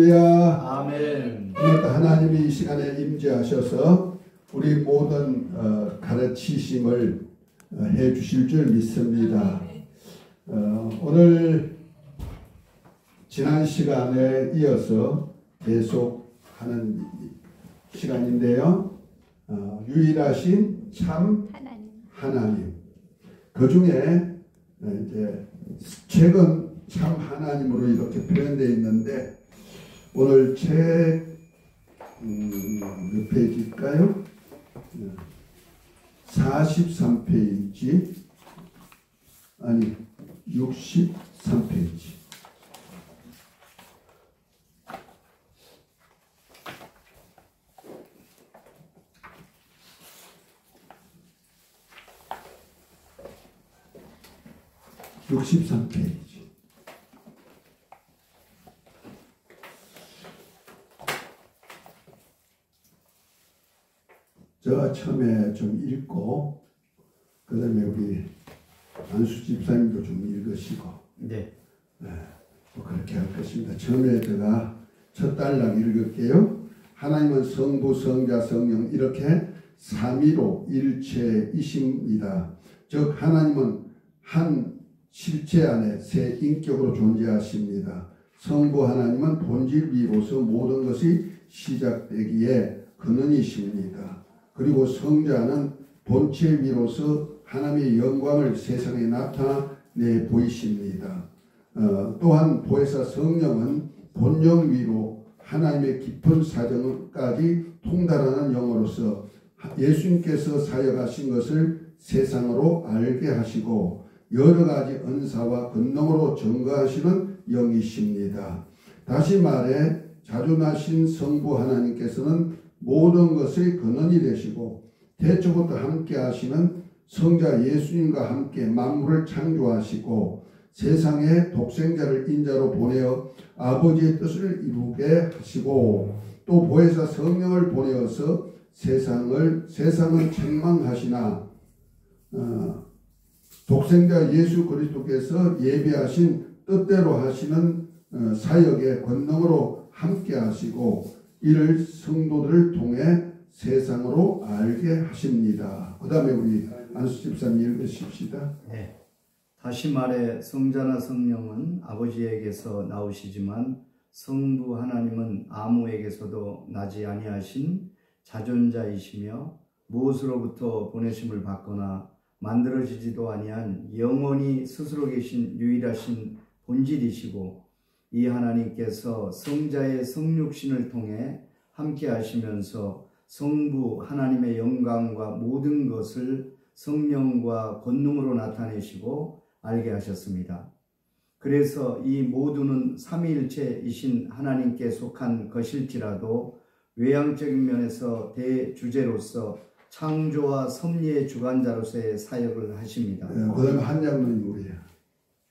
아멘. 오늘도 하나님이 이 시간에 임재하셔서 우리 모든 가르치심을 해 주실 줄 믿습니다. 오늘 지난 시간에 이어서 계속하는 시간인데요. 유일하신 참 하나님. 그 중에 이제 최근 참 하나님으로 이렇게 표현되어 있는데 오늘 책 몇 페이지일까요? 43페이지 아니 63페이지 제가 처음에 좀 읽고 그 다음에 우리 안수 집사님도 좀 읽으시고 네. 뭐 그렇게 할 것입니다. 처음에 제가 첫 달랑 읽을게요. 하나님은 성부, 성자, 성령 이렇게 삼위로 일체이십니다. 즉 하나님은 한 실체 안에 세 인격으로 존재하십니다. 성부 하나님은 본질 위로서 모든 것이 시작되기에 근원이십니다. 그리고 성자는 본체 위로서 하나님의 영광을 세상에 나타내 보이십니다. 또한 보혜사 성령은 본영 위로 하나님의 깊은 사정까지 통달하는 영으로서 예수님께서 사역하신 것을 세상으로 알게 하시고 여러 가지 은사와 권능으로 증거하시는 영이십니다. 다시 말해 자존하신 성부 하나님께서는 모든 것의 근원이 되시고 태초부터 함께 하시는 성자 예수님과 함께 만물을 창조하시고 세상에 독생자를 인자로 보내어 아버지의 뜻을 이루게 하시고 또 보혜사 성령을 보내어서 세상을 책망하시나 독생자 예수 그리스도께서 예비하신 뜻대로 하시는 사역의 권능으로 함께 하시고 이를 성도들을 통해 세상으로 알게 하십니다. 그 다음에 우리 안수 집사님 읽으십시다. 네. 다시 말해 성자나 성령은 아버지에게서 나오시지만 성부 하나님은 아무에게서도 나지 아니하신 자존자이시며 무엇으로부터 보내심을 받거나 만들어지지도 아니한 영원히 스스로 계신 유일하신 본질이시고 이 하나님께서 성자의 성육신을 통해 함께 하시면서 성부 하나님의 영광과 모든 것을 성령과 권능으로 나타내시고 알게 하셨습니다. 그래서 이 모두는 삼위일체이신 하나님께 속한 것일지라도 외향적인 면에서 대주제로서 창조와 섭리의 주관자로서의 사역을 하십니다. 그 다음에 한양은 우리야.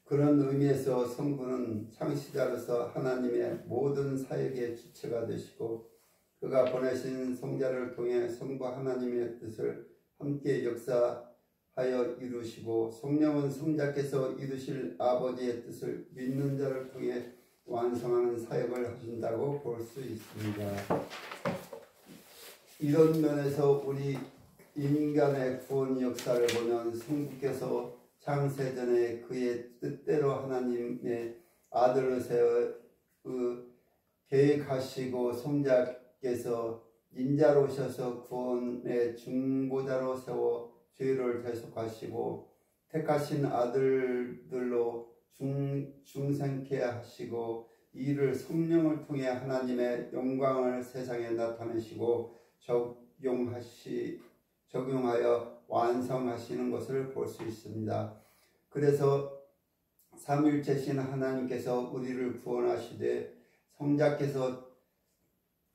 그런 의미에서 성부는 창시자로서 하나님의 모든 사역의 주체가 되시고 그가 보내신 성자를 통해 성부 하나님의 뜻을 함께 역사하여 이루시고 성령은 성자께서 이루실 아버지의 뜻을 믿는 자를 통해 완성하는 사역을 하신다고 볼 수 있습니다. 이런 면에서 우리 인간의 구원 역사를 보면 성부께서 창세전에 그의 뜻대로 하나님의 아들을 세워 계획하시고 성자께서 인자로 오셔서 구원의 중보자로 세워 죄를 대속하시고 택하신 아들들로 중생케 하시고 이를 성령을 통해 하나님의 영광을 세상에 나타내시고 적용하여 완성하시는 것을 볼 수 있습니다. 그래서 삼위일체신 하나님께서 우리를 구원하시되 성자께서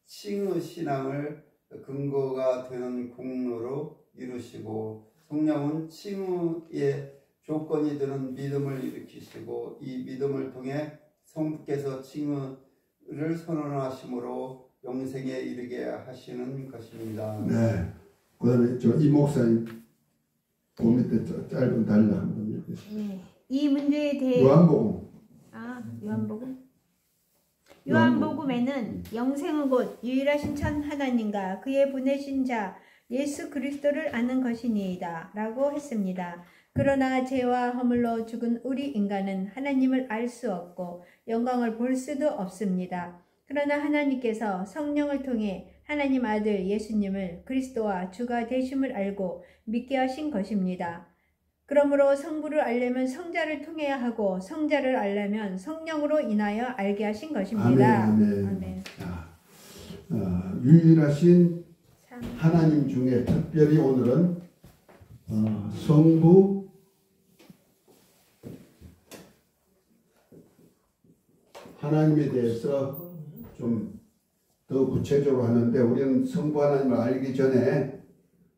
칭의 신앙을 근거가 되는 공로로 이루시고 성령은 칭의의 조건이 되는 믿음을 일으키시고 이 믿음을 통해 성부께서 칭의를 선언하심으로 영생에 이르게 하시는 것입니다. 네. 그 다음에 이 목사님 그 밑에 짧은 달라 한번 읽으시죠. 네. 이 문제에 대해 요한복음 요한복음 요한복음에는 영생은 곧 유일하신 천 하나님과 그의 보내신 자 예수 그리스도를 아는 것이니이다 라고 했습니다. 그러나 죄와 허물로 죽은 우리 인간은 하나님을 알 수 없고 영광을 볼 수도 없습니다. 그러나 하나님께서 성령을 통해 하나님 아들 예수님을 그리스도와 주가 되심을 알고 믿게 하신 것입니다. 그러므로 성부를 알려면 성자를 통해야 하고 성자를 알려면 성령으로 인하여 알게 하신 것입니다. 아멘. 아멘. 유일하신 하나님 중에 특별히 오늘은 성부, 하나님에 대해서 좀 더 구체적으로 하는데, 우리는 성부 하나님을 알기 전에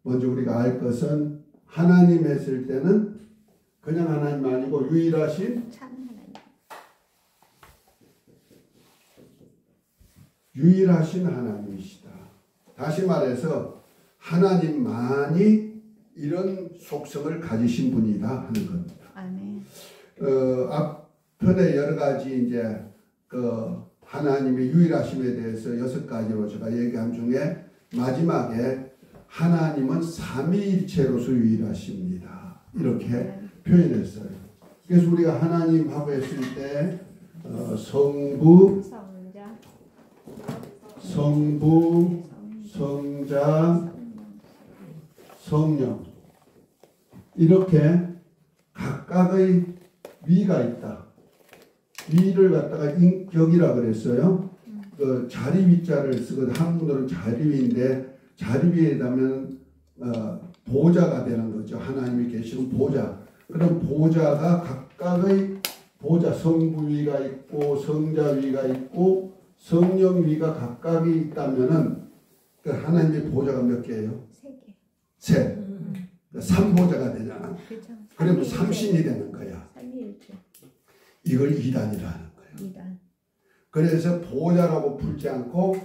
먼저 우리가 알 것은 하나님 했을 때는 그냥 하나님 아니고 유일하신 하나님이시다. 다시 말해서 하나님만이 이런 속성을 가지신 분이다 하는 겁니다. 아멘. 앞편에 여러 가지 이제 하나님의 유일하심에 대해서 6가지로 제가 얘기한 중에 마지막에 하나님은 삼위일체로서 유일하십니다. 이렇게 표현했어요. 그래서 우리가 하나님하고 했을 때 성부, 성자, 성령 이렇게 각각의 위가 있다. 위를 갖다가 인격이라 그랬어요. 그 자리위자를 쓰거든. 한국어로는 자리위인데 자리위에다면 보좌가 되는 거죠. 하나님이 계시는 보좌. 그럼 보좌가 각각의 보좌, 성부위가 있고 성자위가 있고 성령위가 각각이 있다면은 그 하나님의 보좌가 몇 개예요? 3개. 세. 3보좌가 되잖아. 그렇죠. 그러면 3신이 되는 거야. 삼위일체. 이걸 이단이라는 거예요. 이단. 그래서 보좌라고 풀지 않고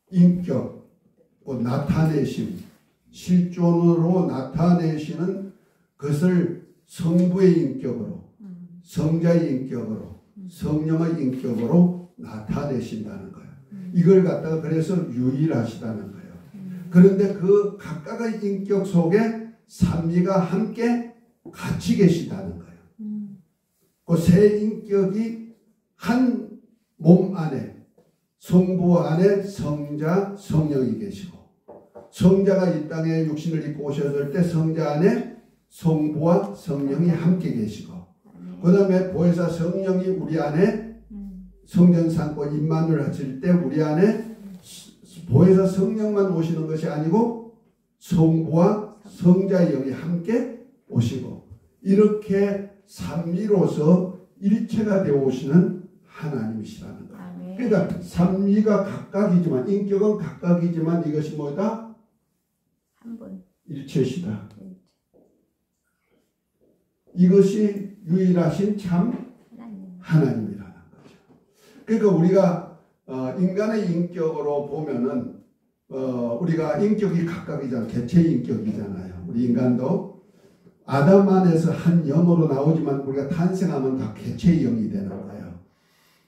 인격, 나타내심, 실존으로 나타내시는 것을 성부의 인격으로, 성자의 인격으로, 성령의 인격으로 나타내신다는 거예요. 이걸 갖다가 그래서 유일하시다는 거예요. 그런데 그 각각의 인격 속에 삼위가 함께 같이 계시다는 거예요. 그 세 인격이 한 몸 안에, 성부 안에 성자, 성령이 계시고, 성자가 이 땅에 육신을 입고 오셨을 때 성자 안에 성부와 성령이 함께 계시고, 그 다음에 보혜사 성령이 우리 안에 성전 삼고 임만을 하실 때 우리 안에 보혜사 성령만 오시는 것이 아니고 성부와 성자의 영이 함께 오시고, 이렇게 삼위로서 일체가 되어 오시는 하나님이시라는 거예요. 아멘. 그러니까 삼위가 각각이지만, 인격은 각각이지만 이것이 뭐다? 한 분. 일체시다. 이것이 유일하신 참 하나님이라는 거죠. 그러니까 우리가 인간의 인격으로 보면은 우리가 인격이 각각이잖아요. 개체의 인격이잖아요. 우리 인간도 아담 안에서 한 영으로 나오지만 우리가 탄생하면 다 개체의 영이 되는 거예요.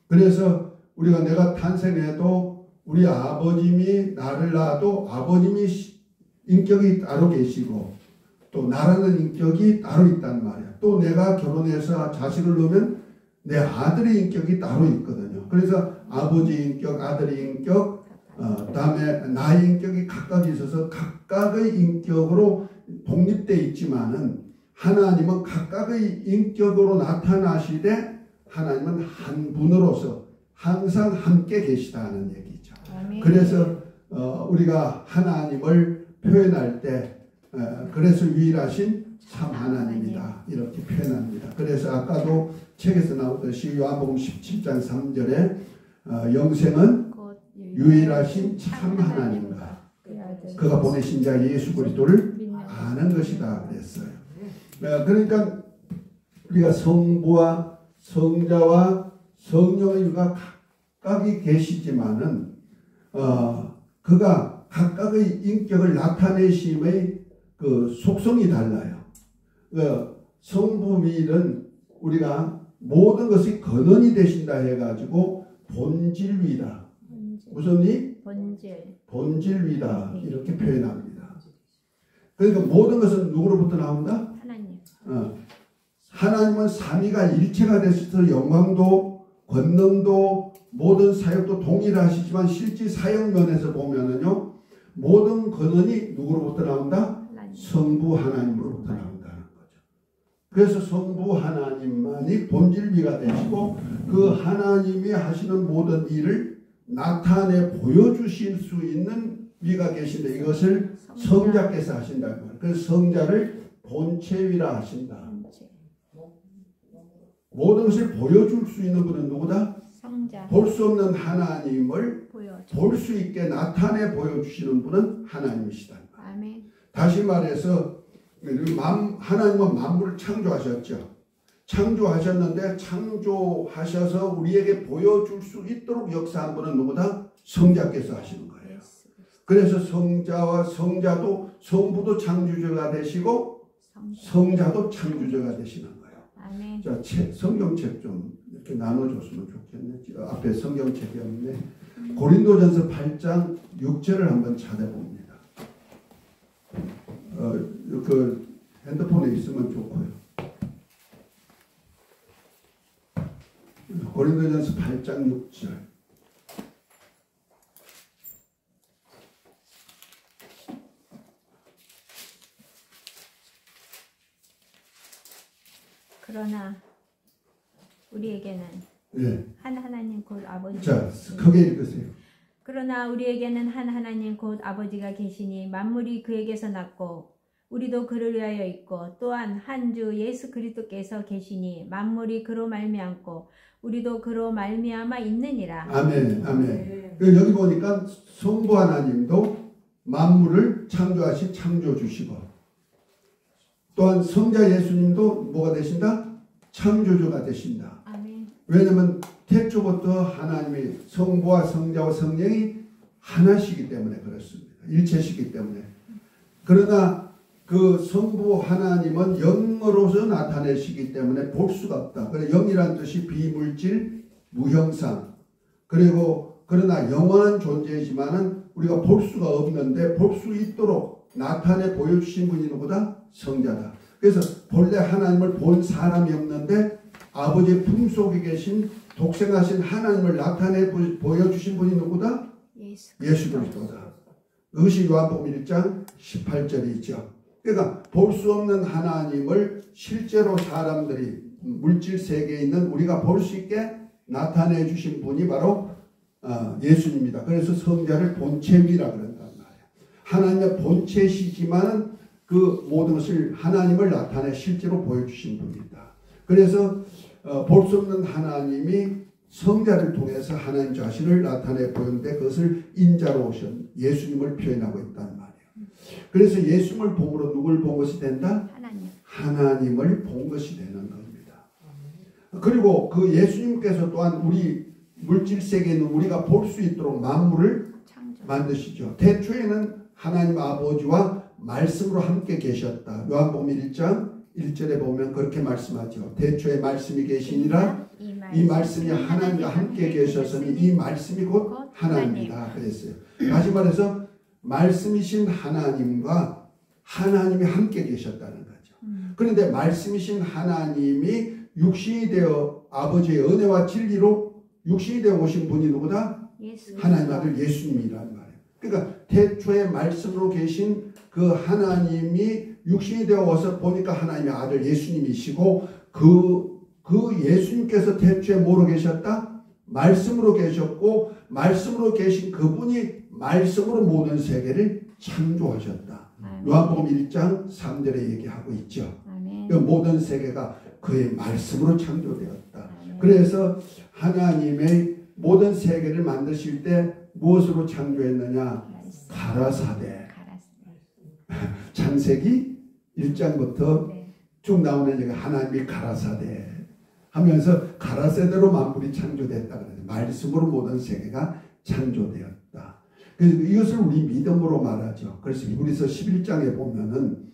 그래서 우리가 내가 탄생해도 우리 아버님이 나를 낳아도 아버님이 인격이 따로 계시고 또 나라는 인격이 따로 있단 말이야. 또 내가 결혼해서 자식을 낳으면 내 아들의 인격이 따로 있거든요. 그래서 아버지 인격, 아들의 인격, 다음에 나의 인격이 각각 있어서 각각의 인격으로 독립되어 있지만은 하나님은 각각의 인격으로 나타나시되 하나님은 한 분으로서 항상 함께 계시다는 얘기죠. 아멘. 그래서 우리가 하나님을 표현할 때 그래서 유일하신 참 하나님이다 이렇게 표현합니다. 그래서 아까도 책에서 나오듯이 요한복음 17장 3절에 영생은 유일하신 참 하나님과 그가 보내신 자 예수 그리스도를 아는 것이다 그랬어요. 그러니까 우리가 성부와 성자와 성령의 유가 각각이 계시지만은 그가 각각의 인격을 나타내심의 그 속성이 달라요. 성부밀은 우리가 모든 것이 근원이 되신다 해가지고 본질위다. 무슨 위? 본질위다. 이렇게 표현합니다. 그러니까 모든 것은 누구로부터 나온다? 하나님. 하나님은 삼위가 일체가 되셔서 영광도 권능도 모든 사역도 동일하시지만 실제 사역 면에서 보면은요 모든 권한이 누구로부터 나온다? 하나님. 성부 하나님으로부터 나온다는 거죠. 그래서 성부 하나님만이 본질비가 되시고 그 하나님이 하시는 모든 일을 나타내 보여주실 수 있는 위가 계신데 이것을 성자께서 하신다는 거예요. 그래서 성자를 본체위라 하신다. 모든 것을 보여줄 수 있는 분은 누구다? 성자. 볼 수 없는 하나님을 볼 수 있게 나타내 보여주시는 분은 하나님이시다. 아멘. 다시 말해서 하나님은 만물을 창조하셨죠. 창조하셨는데 창조하셔서 우리에게 보여줄 수 있도록 역사한 분은 누구다? 성자께서 하시는 거예요. 그래서 성자와 성자도 성부도 창조주가 되시고 성자도 창조주가 되시는 거예요. 아멘. 자, 성경책 좀 이렇게 나눠줬으면 좋겠네. 앞에 성경책이 없네. 고린도전서 8장 6절을 한번 찾아봅니다. 그 핸드폰에 있으면 좋고요. 고린도전서 8장 6절. 그러나 우리에게는 한 하나님 곧 아버지. 자, 크게 읽으세요. 그러나 우리에게는 한 하나님 곧 아버지가 계시니 만물이 그에게서 났고 우리도 그를 위하여 있고 또한 한 주 예수 그리스도께서 계시니 만물이 그로 말미암고 우리도 그로 말미암아 있느니라. 아멘, 아멘. 여기 보니까 성부 하나님도 만물을 창조하신 창조주시고 또한 성자 예수님도 뭐가 되신다? 창조주가 되신다. 아멘. 왜냐하면 태초부터 하나님이 성부와 성자와 성령이 하나시기 때문에 그렇습니다. 일체시기 때문에. 그러나 그 성부 하나님은 영으로서 나타내시기 때문에 볼 수가 없다. 영이란 뜻이 비물질, 무형상. 그리고 그러나 영원한 존재이지만은 우리가 볼 수가 없는데 볼 수 있도록 나타내 보여주신 분이 누구다? 성자다. 그래서 본래 하나님을 본 사람이 없는데 아버지의 품속에 계신 독생하신 하나님을 나타내 보여주신 분이 누구다? 예수 그리스도다. 그것이 요한복음 1장 18절에 있죠. 그러니까 볼 수 없는 하나님을 실제로 사람들이 물질 세계에 있는 우리가 볼 수 있게 나타내 주신 분이 바로 예수님입니다. 그래서 성자를 본체이라 그런단 말이에요. 하나님의 본체시지만 그 모든 것을 하나님을 나타내 실제로 보여주신 분이다. 그래서 볼 수 없는 하나님이 성자를 통해서 하나님 자신을 나타내 보였는데 그것을 인자로 오신 예수님을 표현하고 있단 말이에요. 그래서 예수님을 봄으로 누굴 본 것이 된다? 하나님을 본 것이 되는 겁니다. 그리고 그 예수님께서 또한 우리 물질 세계에 있는 우리가 볼 수 있도록 만물을 만드시죠. 태초에는 하나님 아버지와 말씀으로 함께 계셨다. 요한복음 1장 1절에 보면 그렇게 말씀하죠. 태초에 말씀이 계시니라 이 말씀이 하나님과 함께 계셨으니 이 말씀이 곧 하나님이다 그랬어요. 다시 말해서 말씀이신 하나님과 하나님이 함께 계셨다는 거죠. 그런데 말씀이신 하나님이 육신이 되어 아버지의 은혜와 진리로 육신이 되어 오신 분이 누구다? 하나님 아들 예수님이란 말이에요. 그러니까 태초에 말씀으로 계신 그 하나님이 육신이 되어 와서 보니까 하나님의 아들 예수님이시고 그 예수님께서 태초에 뭐로 계셨다? 말씀으로 계셨고 말씀으로 계신 그분이 말씀으로 모든 세계를 창조하셨다. 요한복음 1장 3절에 얘기하고 있죠. 그 모든 세계가 그의 말씀으로 창조되었다. 그래서 하나님의 모든 세계를 만드실 때 무엇으로 창조했느냐? 가라사대. 창세기 1장부터 쭉 나오는 얘기가 하나님이 가라사대 하면서 가라사대로 만물이 창조됐다. 말씀으로 모든 세계가 창조되었다. 그래서 이것을 우리 믿음으로 말하죠. 그래서 히브리서 11장에 보면은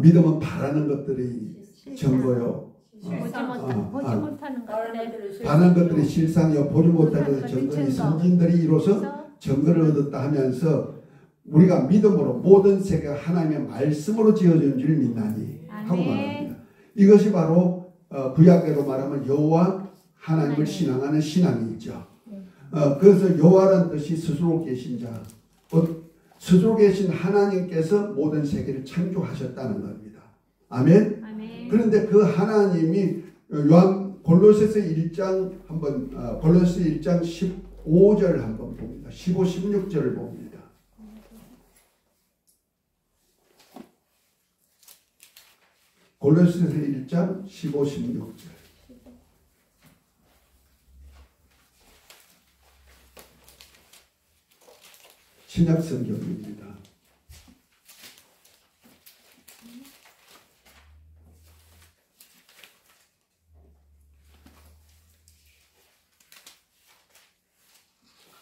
믿음은 바라는 것들이 증거요 보지 못하는 것들의 다른 것들의 실상이요 보지 못하는 못하는 증거니 증거. 선진들이 이로써 증거를 얻었다 하면서 우리가 믿음으로 모든 세계가 하나님의 말씀으로 지어진 줄 믿나니 하고 아멘. 말합니다. 이것이 바로 구약으로 말하면 여호와 하나님을 하나님. 신앙하는 신앙이죠. 그래서 여호와라는 뜻이 스스로 계신 자, 스스로 계신 하나님께서 모든 세계를 창조하셨다는 겁니다. 아멘. 아멘. 그런데 그 하나님이 골로새서 1장 한번 골로새 1장 15절 한번 봅니다. 15, 16절을 봅니다. 골로새서 1장 15, 16절. 신약 성경입니다.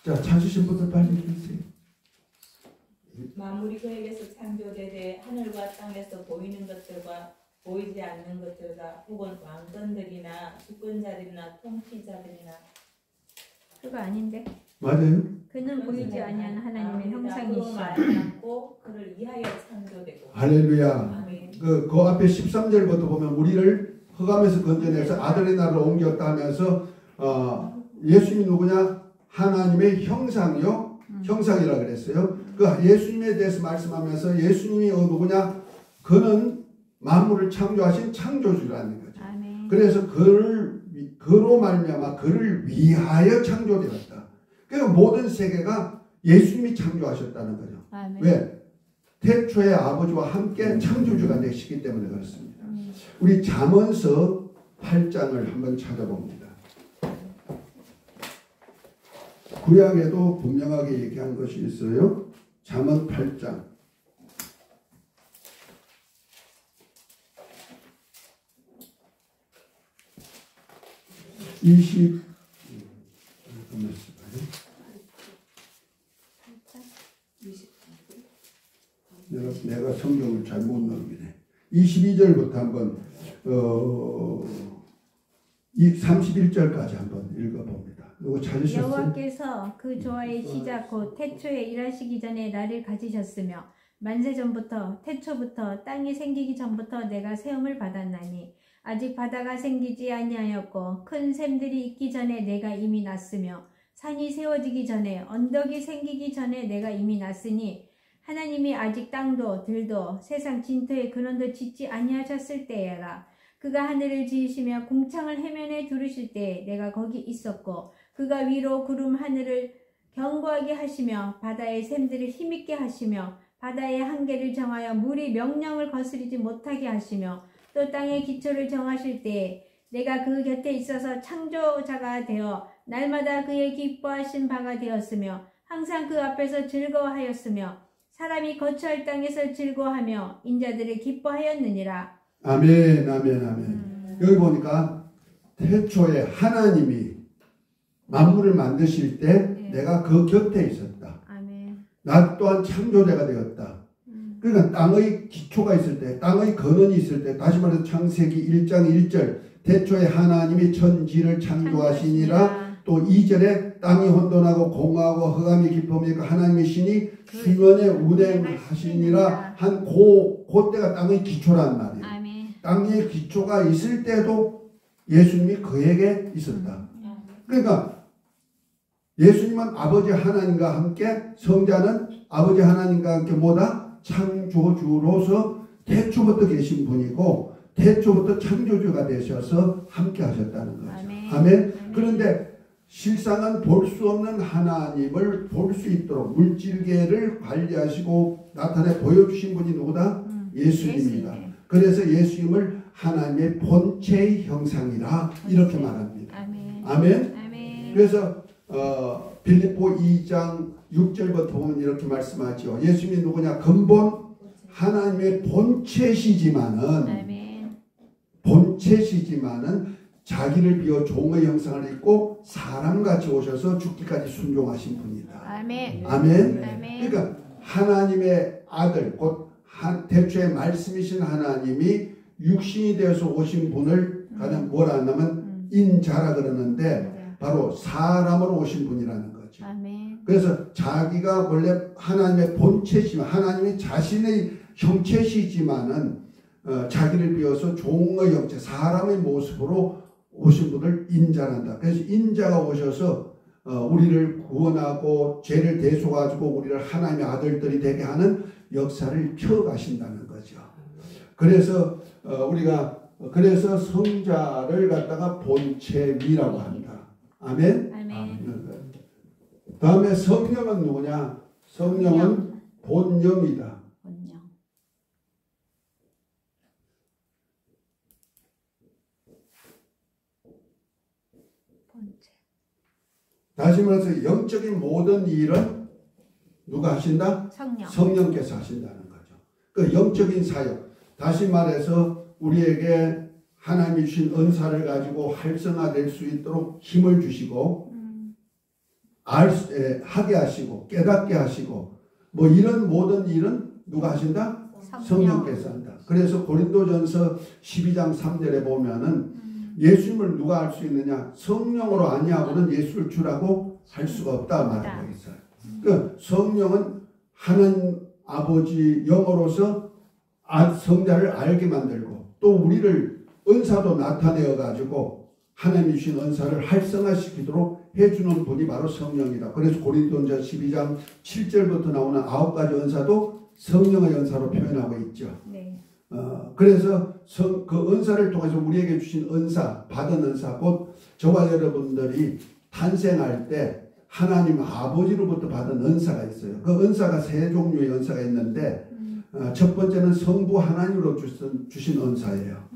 자, 찾으신 분들 빨리 읽으세요. 만물이 그에게서 창조되되 하늘과 땅에서 보이는 것들과 보이지 않는 것들과 혹은 왕권들이나 주권자들이나 통치자들이나 그거 아닌데? 맞아요. 그는 보이지 아니하는 하나님의 형상이시오. 말하지 않고 그를 위하여 창조되고. 할렐루야. 아멘. 그 앞에 13절부터 보면 우리를 흑암에서 건져내서 아들의 나라로 옮겼다 하면서 예수님이 누구냐? 하나님의 형상이요. 형상이라 그랬어요. 그 예수님에 대해서 말씀하면서 예수님이 누구냐? 그는 만물을 창조하신 창조주라는 거죠. 아멘. 그래서 그로 말미암아 그를 위하여 창조되었다. 그러니까 모든 세계가 예수님이 창조하셨다는 거죠. 아멘. 왜? 태초의 아버지와 함께 창조주가 되시기 때문에 그렇습니다. 우리 잠언서 8장을 한번 찾아봅니다. 구약에도 분명하게 얘기한 것이 있어요. 잠언 8장 20 내가 성경을 잘못 넘기네. 22절부터 한번 31절까지 한번 읽어봅니다. 이거 찾으셨어요? 여호와께서 그 조화의 시작 곧 태초에 일하시기 전에 나를 가지셨으며 만세 전부터 태초부터 땅이 생기기 전부터 내가 세움을 받았나니 아직 바다가 생기지 아니하였고 큰 샘들이 있기 전에 내가 이미 났으며 산이 세워지기 전에 언덕이 생기기 전에 내가 이미 났으니 하나님이 아직 땅도 들도 세상 진토의 근원도 짓지 아니하셨을 때에라. 그가 하늘을 지으시며 궁창을 해면에 두르실 때 내가 거기 있었고 그가 위로 구름 하늘을 견고하게 하시며 바다의 샘들을 힘있게 하시며 바다의 한계를 정하여 물이 명령을 거스르지 못하게 하시며 또 땅의 기초를 정하실 때 내가 그 곁에 있어서 창조자가 되어 날마다 그의 기뻐하신 바가 되었으며 항상 그 앞에서 즐거워하였으며 사람이 거처할 땅에서 즐거워하며 인자들을 기뻐하였느니라. 아멘, 아멘, 아멘. 여기 보니까 태초에 하나님이 만물을 만드실 때 내가 그 곁에 있었다. 아멘. 나 또한 창조자가 되었다. 그러니까 땅의 기초가 있을 때, 땅의 근원이 있을 때, 다시 말해서 창세기 1장 1절 태초에 하나님이 천지를 창조하시니라. 또 2절에 땅이 혼돈하고 공허하고 흑암이 깊으니까 하나님의 신이 수면에 운행하시니라 한 그때가 땅의 기초란 말이에요. 아멘. 땅의 기초가 있을 때도 예수님이 그에게 있었다. 그러니까 예수님은 아버지 하나님과 함께, 성자는 아버지 하나님과 함께 뭐다? 창조주로서 태초부터 계신 분이고 태초부터 창조주가 되셔서 함께 하셨다는 거죠. 아멘. 아멘. 그런데 실상은 볼 수 없는 하나님을 볼 수 있도록 물질계를 관리하시고 나타내 보여주신 분이 누구다? 예수님입니다. 그래서 예수님을 하나님의 본체의 형상이라 이렇게 말합니다. 아멘. 아멘. 아멘. 그래서 빌립보 2장 6절부터 보면 이렇게 말씀하죠. 예수님이 누구냐? 근본 하나님의 본체시지만은 자기를 비워 종의 형상을 입고 사람같이 오셔서 죽기까지 순종하신 분이다. 아멘. 아멘. 아멘. 그러니까 하나님의 아들 곧 태초의 말씀이신 하나님이 육신이 되어서 오신 분을 가장 뭐라 하냐면 인자라 그러는데 바로 사람으로 오신 분이라는 거죠. 아멘. 그래서 자기가 원래 하나님의 본체시면 하나님이 자신의 형체시지만은 자기를 비워서 종의 형체 사람의 모습으로 오신 분을 인자란다. 그래서 인자가 오셔서 우리를 구원하고 죄를 대속하고 우리를 하나님의 아들들이 되게 하는 역사를 펴가신다는 거죠. 그래서 우리가 그래서 성자를 갖다가 본체미라고 한다. 아멘. 아멘. 다음에 성령은 누구냐? 성령은 본영이다. 본영. 본체. 다시 말해서 영적인 모든 일은 누가 하신다? 성령. 성령께서 하신다는 거죠. 그 영적인 사역. 다시 말해서 우리에게 하나님이 주신 은사를 가지고 활성화될 수 있도록 힘을 주시고 하게 하시고 깨닫게 하시고 뭐 이런 모든 일은 누가 하신다? 성령께서 한다. 그래서 고린도전서 12장 3절에 보면은 예수님을 누가 알 수 있느냐? 성령으로 아니하고는 예수를 주라고 할 수가 없다 말하고 있어요. 그 성령은 하나님 아버지 영으로서 성자를 알게 만들고 또 우리를 은사도 나타내어 가지고 하나님이 주신 은사를 활성화시키도록 해주는 분이 바로 성령이다. 그래서 고린도전서 12장 7절부터 나오는 9가지 은사도 성령의 은사로 표현하고 있죠. 네. 그래서 그 은사를 통해서 우리에게 주신 은사, 받은 은사, 곧 저와 여러분들이 탄생할 때 하나님 아버지로부터 받은 은사가 있어요. 그 은사가 세 종류의 은사가 있는데 첫 번째는 성부 하나님으로 주신 은사예요.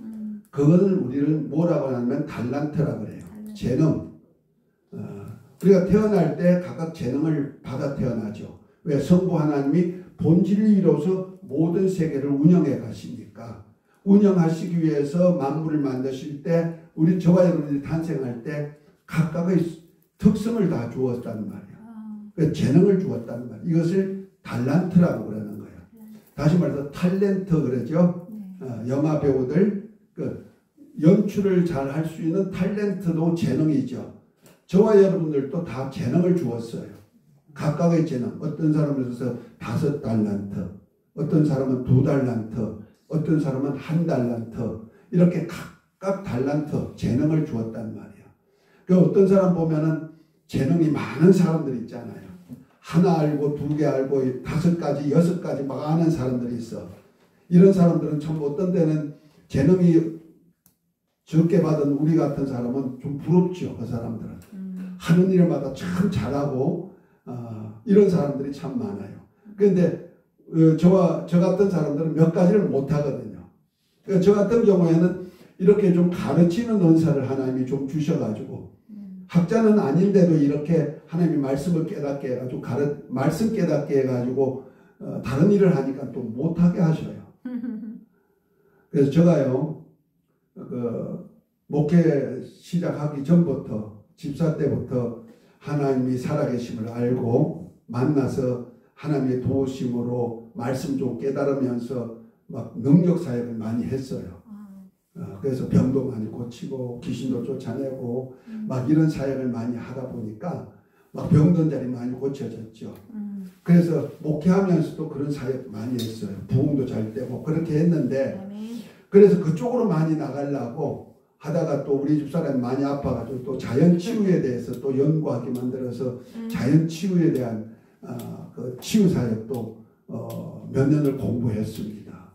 그거는 우리는 뭐라고 하냐면 달란트라고 그래요. 재능. 우리가 태어날 때 각각 재능을 받아 태어나죠. 왜? 성부 하나님이 본질을 이뤄서 모든 세계를 운영해 가시니까. 운영하시기 위해서 만물을 만드실 때 우리 저와 여러분들이 탄생할 때 각각의 특성을 다 주었단 말이에요. 그 재능을 주었단 말이에요. 이것을 달란트라고 그러는 거예요. 다시 말해서 탤런트 그러죠. 영화 배우들 그 연출을 잘 할 수 있는 탤런트도 재능이죠. 저와 여러분들도 다 재능을 주었어요. 각각의 재능. 어떤 사람은 있어서 5달란트, 어떤 사람은 2달란트, 어떤 사람은 1달란트 이렇게 각각 달란트 재능을 주었단 말이에요. 그 어떤 사람 보면은 재능이 많은 사람들 있잖아요. 하나 알고 2개 알고 5가지, 6가지 막 아는 사람들이 있어. 이런 사람들은 참 어떤 때는 재능이 적게 받은 우리 같은 사람은 좀 부럽죠. 그 사람들은. 하는 일마다 참 잘하고 이런 사람들이 참 많아요. 그런데 저 같은 사람들은 몇 가지를 못하거든요. 그러니까 저 같은 경우에는 이렇게 좀 가르치는 은사를 하나님이 좀 주셔가지고 학자는 아닌데도 이렇게 하나님이 말씀을 깨닫게 해가지고 말씀 깨닫게 해가지고 다른 일을 하니까 또 못하게 하셔요. 그래서 제가요 목회 시작하기 전부터 집사 때부터 하나님이 살아계심을 알고 만나서 하나님의 도우심으로 말씀 좀 깨달으면서 막 능력 사역을 많이 했어요. 그래서 병도 많이 고치고 귀신도 쫓아내고 막 이런 사역을 많이 하다 보니까 막 병든 자리 많이 고쳐졌죠. 그래서 목회하면서도 그런 사역 많이 했어요. 부흥도 잘 되고 그렇게 했는데 그래서 그쪽으로 많이 나가려고 하다가 또 우리 집사람이 많이 아파가지고 또 자연치유에 대해서 또 연구하게 만들어서 자연치유에 대한 그 치유사역도 몇 년을 공부했습니다.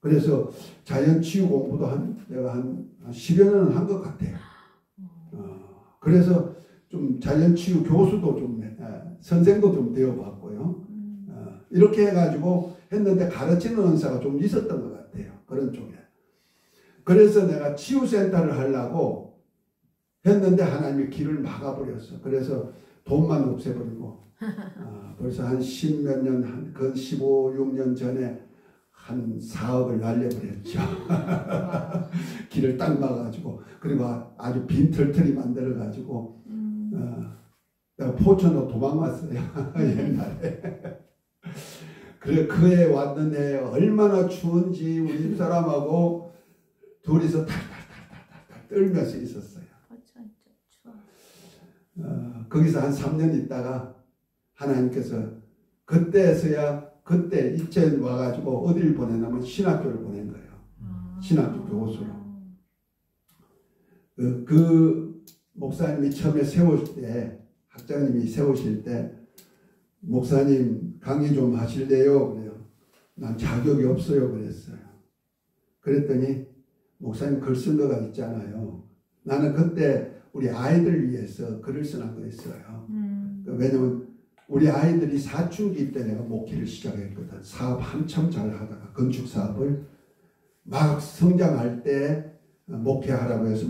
그래서 자연치유 공부도 내가 한 10여 년은 한 것 같아요. 그래서 좀 자연치유 교수도 좀 선생도 좀 되어봤고요. 이렇게 해가지고 했는데 가르치는 은사가 좀 있었던 것 같아요. 그런 쪽에. 그래서 내가 치유센터를 하려고 했는데 하나님이 길을 막아버렸어. 그래서 돈만 없애버리고 벌써 한 10몇 년, 근 15, 16년 전에 한 4억을 날려버렸죠. 길을 딱 막아가지고 그리고 아주 빈털털이 만들어가지고 내가 포천으로 도망왔어요. 옛날에. 그래 그해 왔는데 얼마나 추운지 우리 집사람하고 둘이서 탈탈탈탈탈 떨면서 있었어요. 거기서 한 3년 있다가 하나님께서 그때서야 그때 이제 와가지고 어디를 보내냐면 신학교를 보낸 거예요. 신학교 교수로. 그 목사님이 처음에 세우실 때, 학장님이 세우실 때 목사님 강의 좀 하실래요? 그래요. 난 자격이 없어요. 그랬어요. 그랬더니 목사님 글 쓴 거가 있잖아요. 나는 그때 우리 아이들 위해서 글을 써놓은 거 있어요. 왜냐면 우리 아이들이 사춘기 때 내가 목회를 시작했거든. 사업 한참 잘 하다가 건축 사업을 막 성장할 때 목회하라고 해서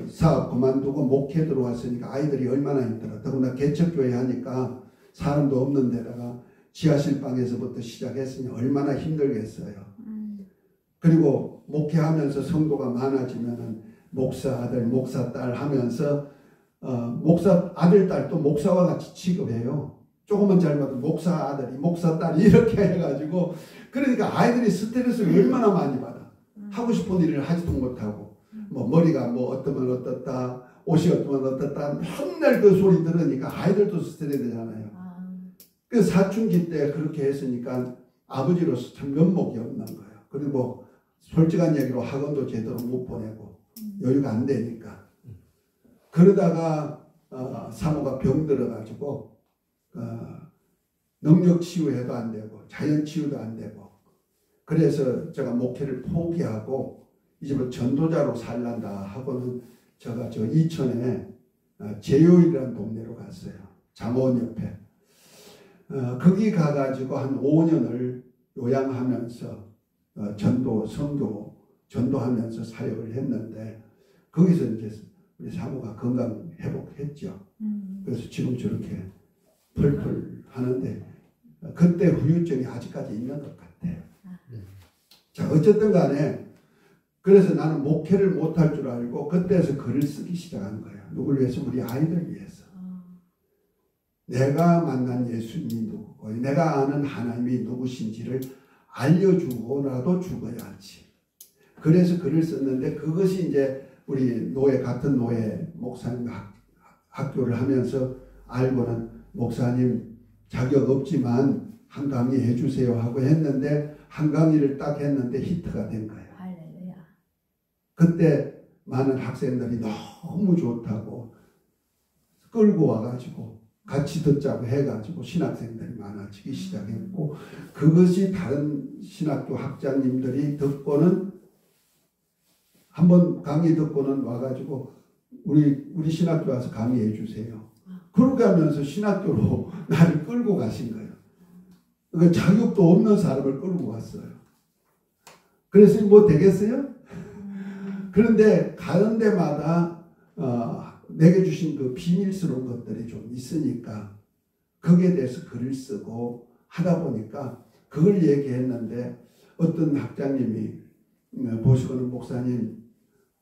사업 그만두고 목회 들어왔으니까 아이들이 얼마나 힘들어. 더구나 개척교회 하니까 사람도 없는 데다가 지하실 방에서부터 시작했으니 얼마나 힘들겠어요. 그리고 목회하면서 성도가 많아지면은 목사 아들, 목사 딸 하면서 목사 아들, 딸 또 목사와 같이 취급해요. 조금만 잘못하면 목사 아들이, 목사 딸이 이렇게 해가지고 그러니까 아이들이 스트레스를 얼마나 많이 받아. 하고 싶은 일을 하지도 못하고 뭐 머리가 뭐 어떠면 어떻다, 옷이 어떠면 어떻다 맨날 그 소리 들으니까 아이들도 스트레스 되잖아요. 그 사춘기 때 그렇게 했으니까 아버지로서 참 면목이 없는 거예요. 그리고 뭐 솔직한 얘기로 학원도 제대로 못 보내고 여유가 안 되니까. 그러다가 사모가 병들어가지고 능력 치유해도 안 되고 자연 치유도 안 되고 그래서 제가 목회를 포기하고 이제 뭐 전도자로 살란다 하고는 제가 저 이천에 제요이라는 동네로 갔어요. 잠원 옆에. 거기 가가지고 한 5년을 요양하면서 전도, 선교, 전도하면서 사역을 했는데 거기서 이제 우리 사모가 건강 회복했죠. 그래서 지금 저렇게 펄펄 하는데 그때 후유증이 아직까지 있는 것 같아요. 자, 어쨌든 간에 그래서 나는 목회를 못할 줄 알고 그때서 글을 쓰기 시작한 거예요. 누굴 위해서? 우리 아이들 위해서. 내가 만난 예수님이 누구고 내가 아는 하나님이 누구신지를 알려주고라도 죽어야지. 그래서 글을 썼는데 그것이 이제 우리 노예 같은 노예 목사님 학교를 하면서 알고는 목사님 자격 없지만 한 강의 해주세요 하고 했는데 한 강의를 딱 했는데 히트가 된 거예요. 할렐루야. 그때 많은 학생들이 너무 좋다고 끌고 와가지고 같이 듣자고 해가지고 신학생들이 많아지기 시작했고 그것이 다른 신학교 학장님들이 듣고는 한번 강의 듣고는 와가지고 우리 신학교 와서 강의해 주세요. 그렇게 하면서 신학교로 나를 끌고 가신 거예요. 그러니까 자격도 없는 사람을 끌고 왔어요. 그래서 뭐 되겠어요? 그런데 가는 데마다 내게 주신 그 비밀스러운 것들이 좀 있으니까 거기에 대해서 글을 쓰고 하다 보니까 그걸 얘기했는데 어떤 학장님이 보시고는 목사님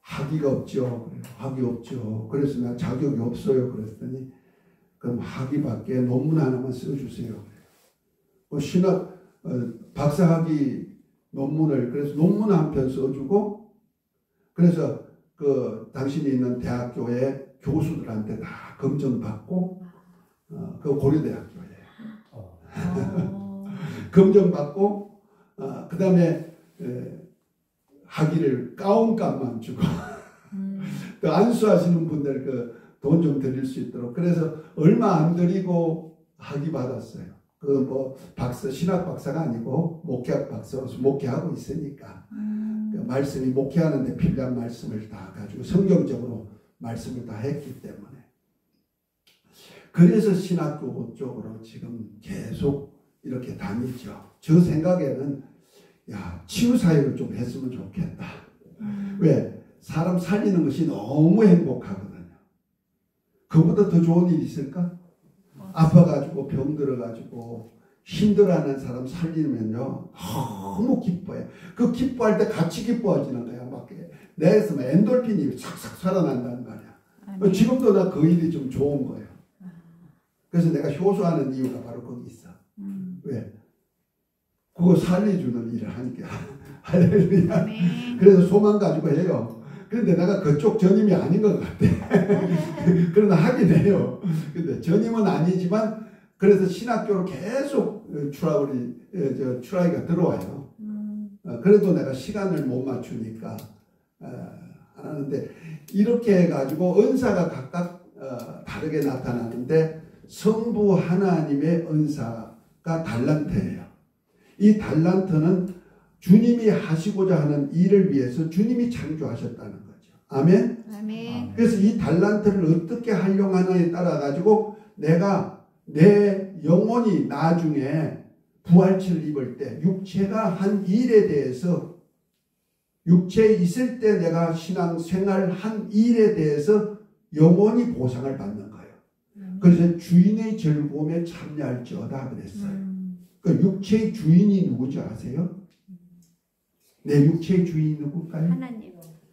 학위가 없죠. 학위 없죠. 그래서 나 자격이 없어요. 그랬더니 그럼 학위밖에 논문 하나만 써주세요. 신학 박사학위 논문을 그래서 논문 한 편 써주고 그래서 그 당신이 있는 대학교의 교수들한테 다 검증받고 그 고려대학교에 검증받고 그 다음에 학위를 가온값만 주고 또 안수하시는 분들 그 돈 좀 드릴 수 있도록 그래서 얼마 안 드리고 학위 받았어요. 그 뭐 박사 신학 박사가 아니고 목회학 박사로서 목회하고 있으니까 그 말씀이 목회하는데 필요한 말씀을 다 가지고 성경적으로 말씀을 다 했기 때문에 그래서 신학교 쪽으로 지금 계속 이렇게 다니죠. 저 생각에는 야 치유사역을 좀 했으면 좋겠다. 왜? 사람 살리는 것이 너무 행복하거든요. 그보다 더 좋은 일이 있을까? 아파가지고 병들어가지고 힘들어하는 사람 살리면요 너무 기뻐요. 그 기뻐할 때 같이 기뻐하지는 거야. 막 내에서 막 엔돌핀이 싹싹 살아난다는 말이야. 지금도 나 그 일이 좀 좋은 거예요. 그래서 내가 효소하는 이유가 바로 거기 있어. 왜? 그거 살려주는 일을 하니까. 할렐루야. 그래서 소망 가지고 해요. 그런데 내가 그쪽 전임이 아닌 것 같아. 그러나 하긴 해요. 근데 전임은 아니지만 그래서 신학교로 계속 추라이가 들어와요. 그래도 내가 시간을 못 맞추니까 안 하는데 이렇게 해가지고 은사가 각각 다르게 나타나는데 성부 하나님의 은사가 달란트예요. 이 달란트는 주님이 하시고자 하는 일을 위해서 주님이 창조하셨다는 거죠. 아멘? 아멘. 그래서 이 달란트를 어떻게 활용하느냐에 따라 가지고 내가 내 영혼이 나중에 부활체를 입을 때 육체가 한 일에 대해서 육체에 있을 때 내가 신앙생활 한 일에 대해서 영원히 보상을 받는 거예요. 그래서 주인의 즐거움에 참여할지어다 그랬어요. 그 육체의 주인이 누구지 아세요? 내 육체의 주인이 누굴까요? 하나님.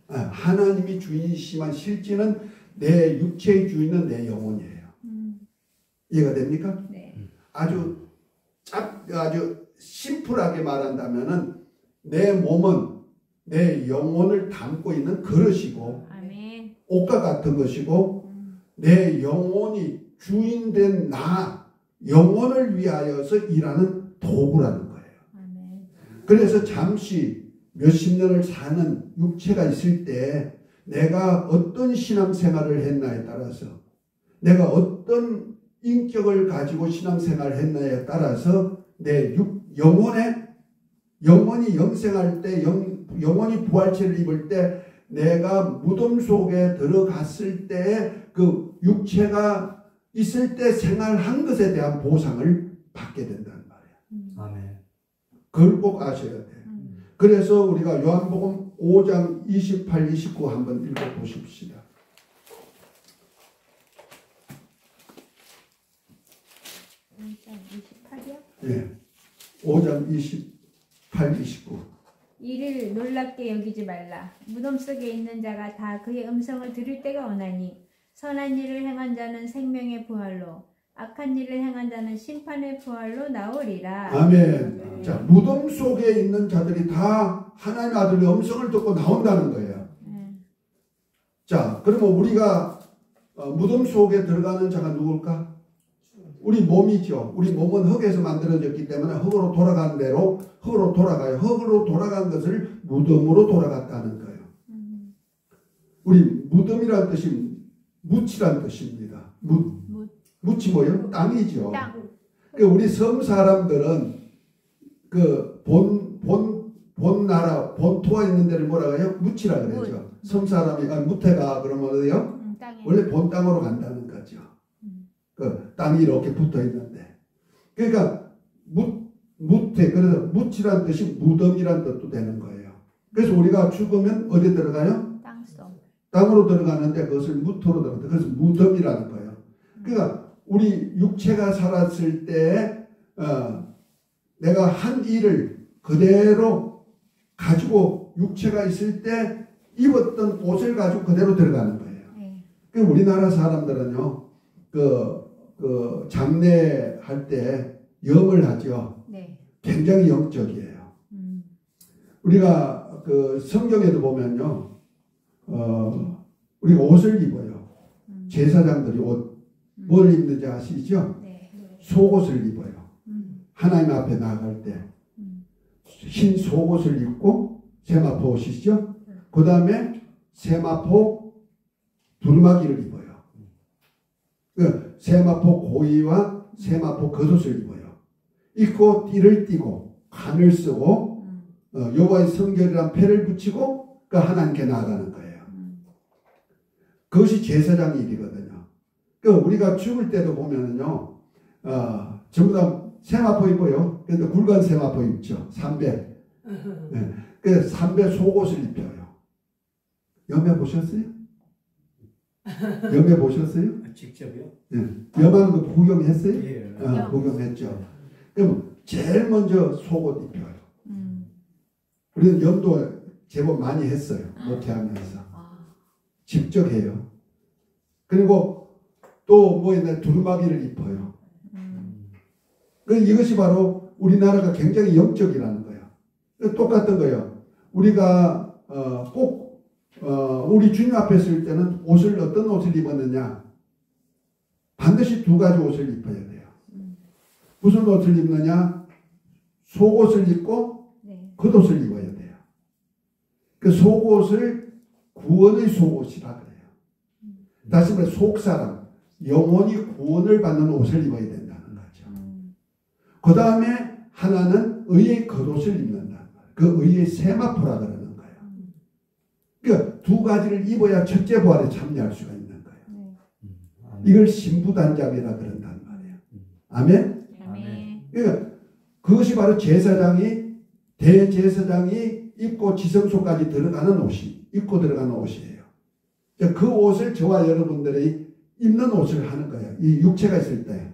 하나님이 주인이시지만 실제는 내 육체의 주인은 내 영혼이에요. 이해가 됩니까? 네. 아주 심플하게 말한다면은 내 몸은 내 영혼을 담고 있는 그릇이고 아멘. 옷과 같은 것이고 내 영혼이 주인된 나 영혼을 위하여서 일하는 도구라는 거예요. 아멘. 그래서 잠시 몇십 년을 사는 육체가 있을 때 내가 어떤 신앙생활을 했나에 따라서 내가 어떤 인격을 가지고 신앙생활을 했나에 따라서 내 영혼이 영생할 때 영혼이 부활체를 입을 때 내가 무덤 속에 들어갔을 때 그 육체가 있을 때 생활한 것에 대한 보상을 받게 된다는 말이에요. 아멘. 그걸 꼭 아셔야 돼요. 그래서 우리가 요한복음 5장 28, 29 한번 읽어보십시다. 28이요? 네. 5장 28, 29. 이를 놀랍게 여기지 말라. 무덤 속에 있는 자가 다 그의 음성을 들을 때가 오나니 선한 일을 행한 자는 생명의 부활로 악한 일을 행한 자는 심판의 부활로 나오리라. 아멘. 자, 무덤 속에 있는 자들이 다 하나님의 아들의 음성을 듣고 나온다는 거예요. 자, 그러면 우리가 무덤 속에 들어가는 자가 누굴까? 우리 몸이죠. 우리 몸은 흙에서 만들어졌기 때문에 흙으로 돌아가는 대로 흙으로 돌아가요. 흙으로 돌아간 것을 무덤으로 돌아갔다는 거예요. 우리 무덤이라는 뜻이 묻이라는 뜻입니다. 묻이 뭐예요? 땅이죠. 땅. 그 우리 섬 사람들은 그 본 나라 본토가 있는 데를 뭐라고 해요? 묻이라 그러죠. 섬 사람이 무태가 그러면 어디요? 원래 본 땅으로 간다는 거죠. 그 땅이 이렇게 붙어 있는데, 그러니까 무태 그래서 묻이란 뜻이 무덤이란 뜻도 되는 거예요. 그래서 우리가 죽으면 어디 들어가요? 땅속. 땅으로 들어가는데 그것을 무토로 들어간다. 그래서 무덤이라는 거예요. 그러니까 우리 육체가 살았을 때 내가 한 일을 그대로 가지고 육체가 있을 때 입었던 옷을 가지고 그대로 들어가는 거예요. 그 우리나라 사람들은요, 그 장례할 때 염을 하죠. 네. 굉장히 영적이에요. 우리가 그 성경에도 보면요, 우리가 옷을 입어요. 제사장들이 뭘 입는지 아시죠? 네. 속옷을 입어요. 하나님 앞에 나갈 때 흰 속옷을 입고 세마포 옷이죠. 그 다음에 세마포 두루마기를 입어요. 그 세마포 고이와 세마포 겉옷을 입어요. 입고 띠를 띠고 간을 쓰고 여호와의 성결이란 패를 붙이고 그 하나님께 나아가는 거예요. 그것이 제사장 일이거든요. 그 우리가 죽을 때도 보면은요, 전부 다 세마포 입어요. 근데 굵은 세마포 입죠. 삼배. 네. 그 삼배 속옷을 입혀요. 염해 보셨어요? 염해 보셨어요? 직접요? 네. 염하는 거 구경했어요? 예. 구경했죠. 그럼 제일 먼저 속옷 입혀요. 우리는 염도 제법 많이 했어요. 목회하면서. 직접 해요. 그리고 또 뭐 있나 두루마기를 입어요. 이것이 바로 우리나라가 굉장히 영적이라는 거예요. 똑같은 거예요. 우리가 꼭 우리 주님 앞에 있을 때는 어떤 옷을 입었느냐? 반드시 두 가지 옷을 입어야 돼요. 무슨 옷을 입느냐? 속옷을 입고 겉옷을 입어야 돼요. 그 속옷을 구원의 속옷이라 그래요. 다시 말해 속사람, 영혼이 구원을 받는 옷을 입어야 된다는 거죠. 그 다음에 하나는 의의 겉옷을 입는다는 거예요. 그 의의 세마포라 그러는 거예요. 그러니까 두 가지를 입어야 첫째 부활에 참여할 수가 있는 거예요. 이걸 신부단장이라 그런단 말이에요. 아멘? 그러니까 그것이 바로 제사장이 대제사장이 입고 지성소까지 들어가는 옷이 입고 들어가는 옷이에요. 그 옷을 저와 여러분들이 입는 옷을 하는 거예요. 이 육체가 있을 때.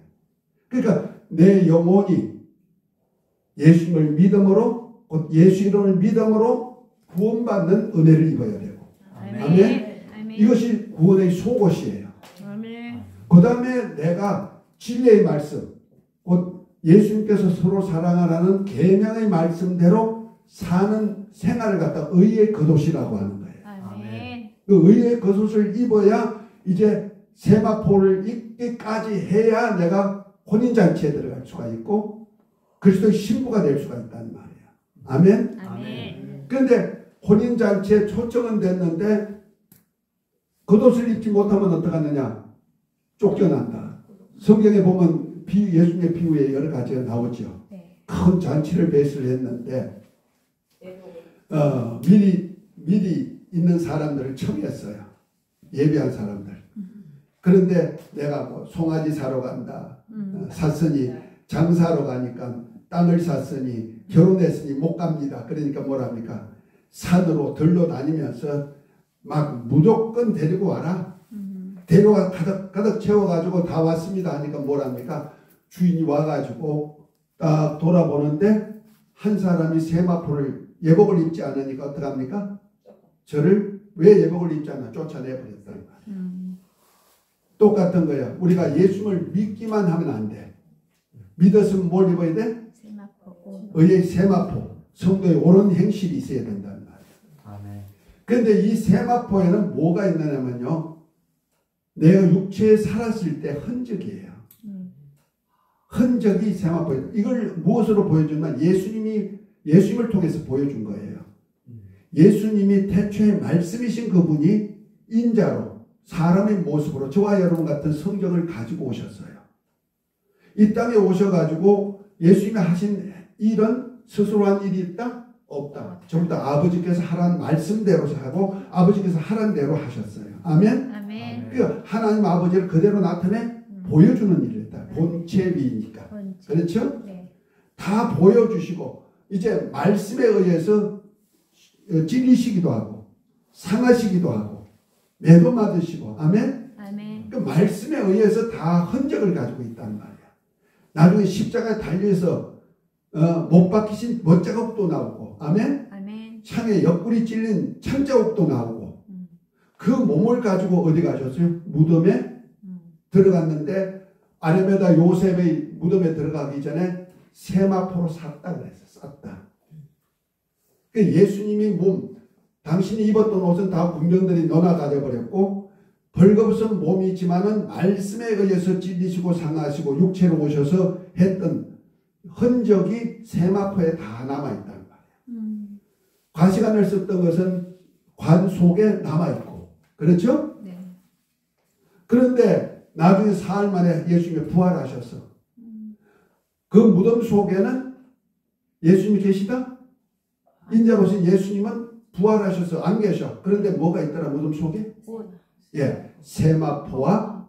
그러니까 내 영혼이 예수님을 믿음으로 예수 이름을 믿음으로 구원받는 은혜를 입어야 되고. 아멘. 이것이 구원의 속옷이에요. 그 다음에 내가 진리의 말씀, 곧 예수님께서 서로 사랑하라는 계명의 말씀대로 사는 생활을 갖다 의의 겉옷이라고 하는 거예요. 그 의의 겉옷을 입어야 이제 세마포를 입기까지 해야 내가 혼인잔치에 들어갈 수가 있고 그리스도의 신부가 될 수가 있다는 말이에요. 아멘? 그런데 혼인잔치에 초청은 됐는데 겉옷을 입지 못하면 어떡하느냐? 쫓겨난다. 성경에 보면 예수님의 비유에 여러 가지가 나오죠. 큰 잔치를 배설을 했는데 미리 있는 사람들을 청했어요. 예비한 사람들. 그런데 내가 뭐 송아지 사러 간다. 샀으니 장사하러 가니까 땅을 샀으니 결혼했으니 못 갑니다. 그러니까 뭐랍니까? 산으로 들러 다니면서 막 무조건 데리고 와라. 데려와 가득 채워가지고 다 왔습니다 하니까 뭐랍니까? 주인이 와가지고 딱 돌아보는데 한 사람이 세마포를 예복을 입지 않으니까 어떡합니까? 저를 왜 예복을 입지 않아? 쫓아내버렸다는 말이에요. 똑같은 거예요. 우리가 예수님을 믿기만 하면 안 돼. 믿었으면 뭘 입어야 돼? 의의 세마포, 성도의 옳은 행실이 있어야 된다는 말이에요. 그런데 이 세마포에는 뭐가 있느냐면요. 내가 육체에 살았을 때 흔적이에요. 흔적이 세마포예요. 이걸 무엇으로 보여주면 예수님을 통해서 보여준 거예요. 예수님이 태초에 말씀이신 그분이 인자로 사람의 모습으로 저와 여러분 같은 성경을 가지고 오셨어요. 이 땅에 오셔가지고 예수님이 하신 일은 스스로 한 일이 있다? 없다. 전부 다 아버지께서 하라는 말씀대로 하고 아버지께서 하라는 대로 하셨어요. 아멘? 그러니까 하나님 아버지를 그대로 나타내 보여주는 일을 했다. 본체비니까. 그렇죠? 다 보여주시고 이제 말씀에 의해서 찔리시기도 하고 상하시기도 하고 매도 맞으시고 아멘? 그 말씀에 의해서 다 흔적을 가지고 있단 말이야. 나중에 십자가에 달려서 못 박히신 못자국도 나오고 아멘? 창에 옆구리 찔린 창자국도 나오고 그 몸을 가지고 어디 가셨어요? 무덤에 들어갔는데 아르메다 요셉의 무덤에 들어가기 전에 세마포로 샀다 그랬어. 쌌다. 예수님이 당신이 입었던 옷은 다 군병들이 너나 가져버렸고 벌거벗은 몸이지만은 말씀에 의해서 찔리시고 상하시고 육체로 오셔서 했던 흔적이 세마포에 다 남아있다는 말이에요. 과시관을 썼던 것은 관 속에 남아있고 그렇죠? 그런데 나중에 사흘 만에 예수님이 부활하셔서 그 무덤 속에는 예수님이 계시다? 인자로서 예수님은 부활하셔서 안 계셔. 그런데 뭐가 있더라 무덤 속에? 세마포와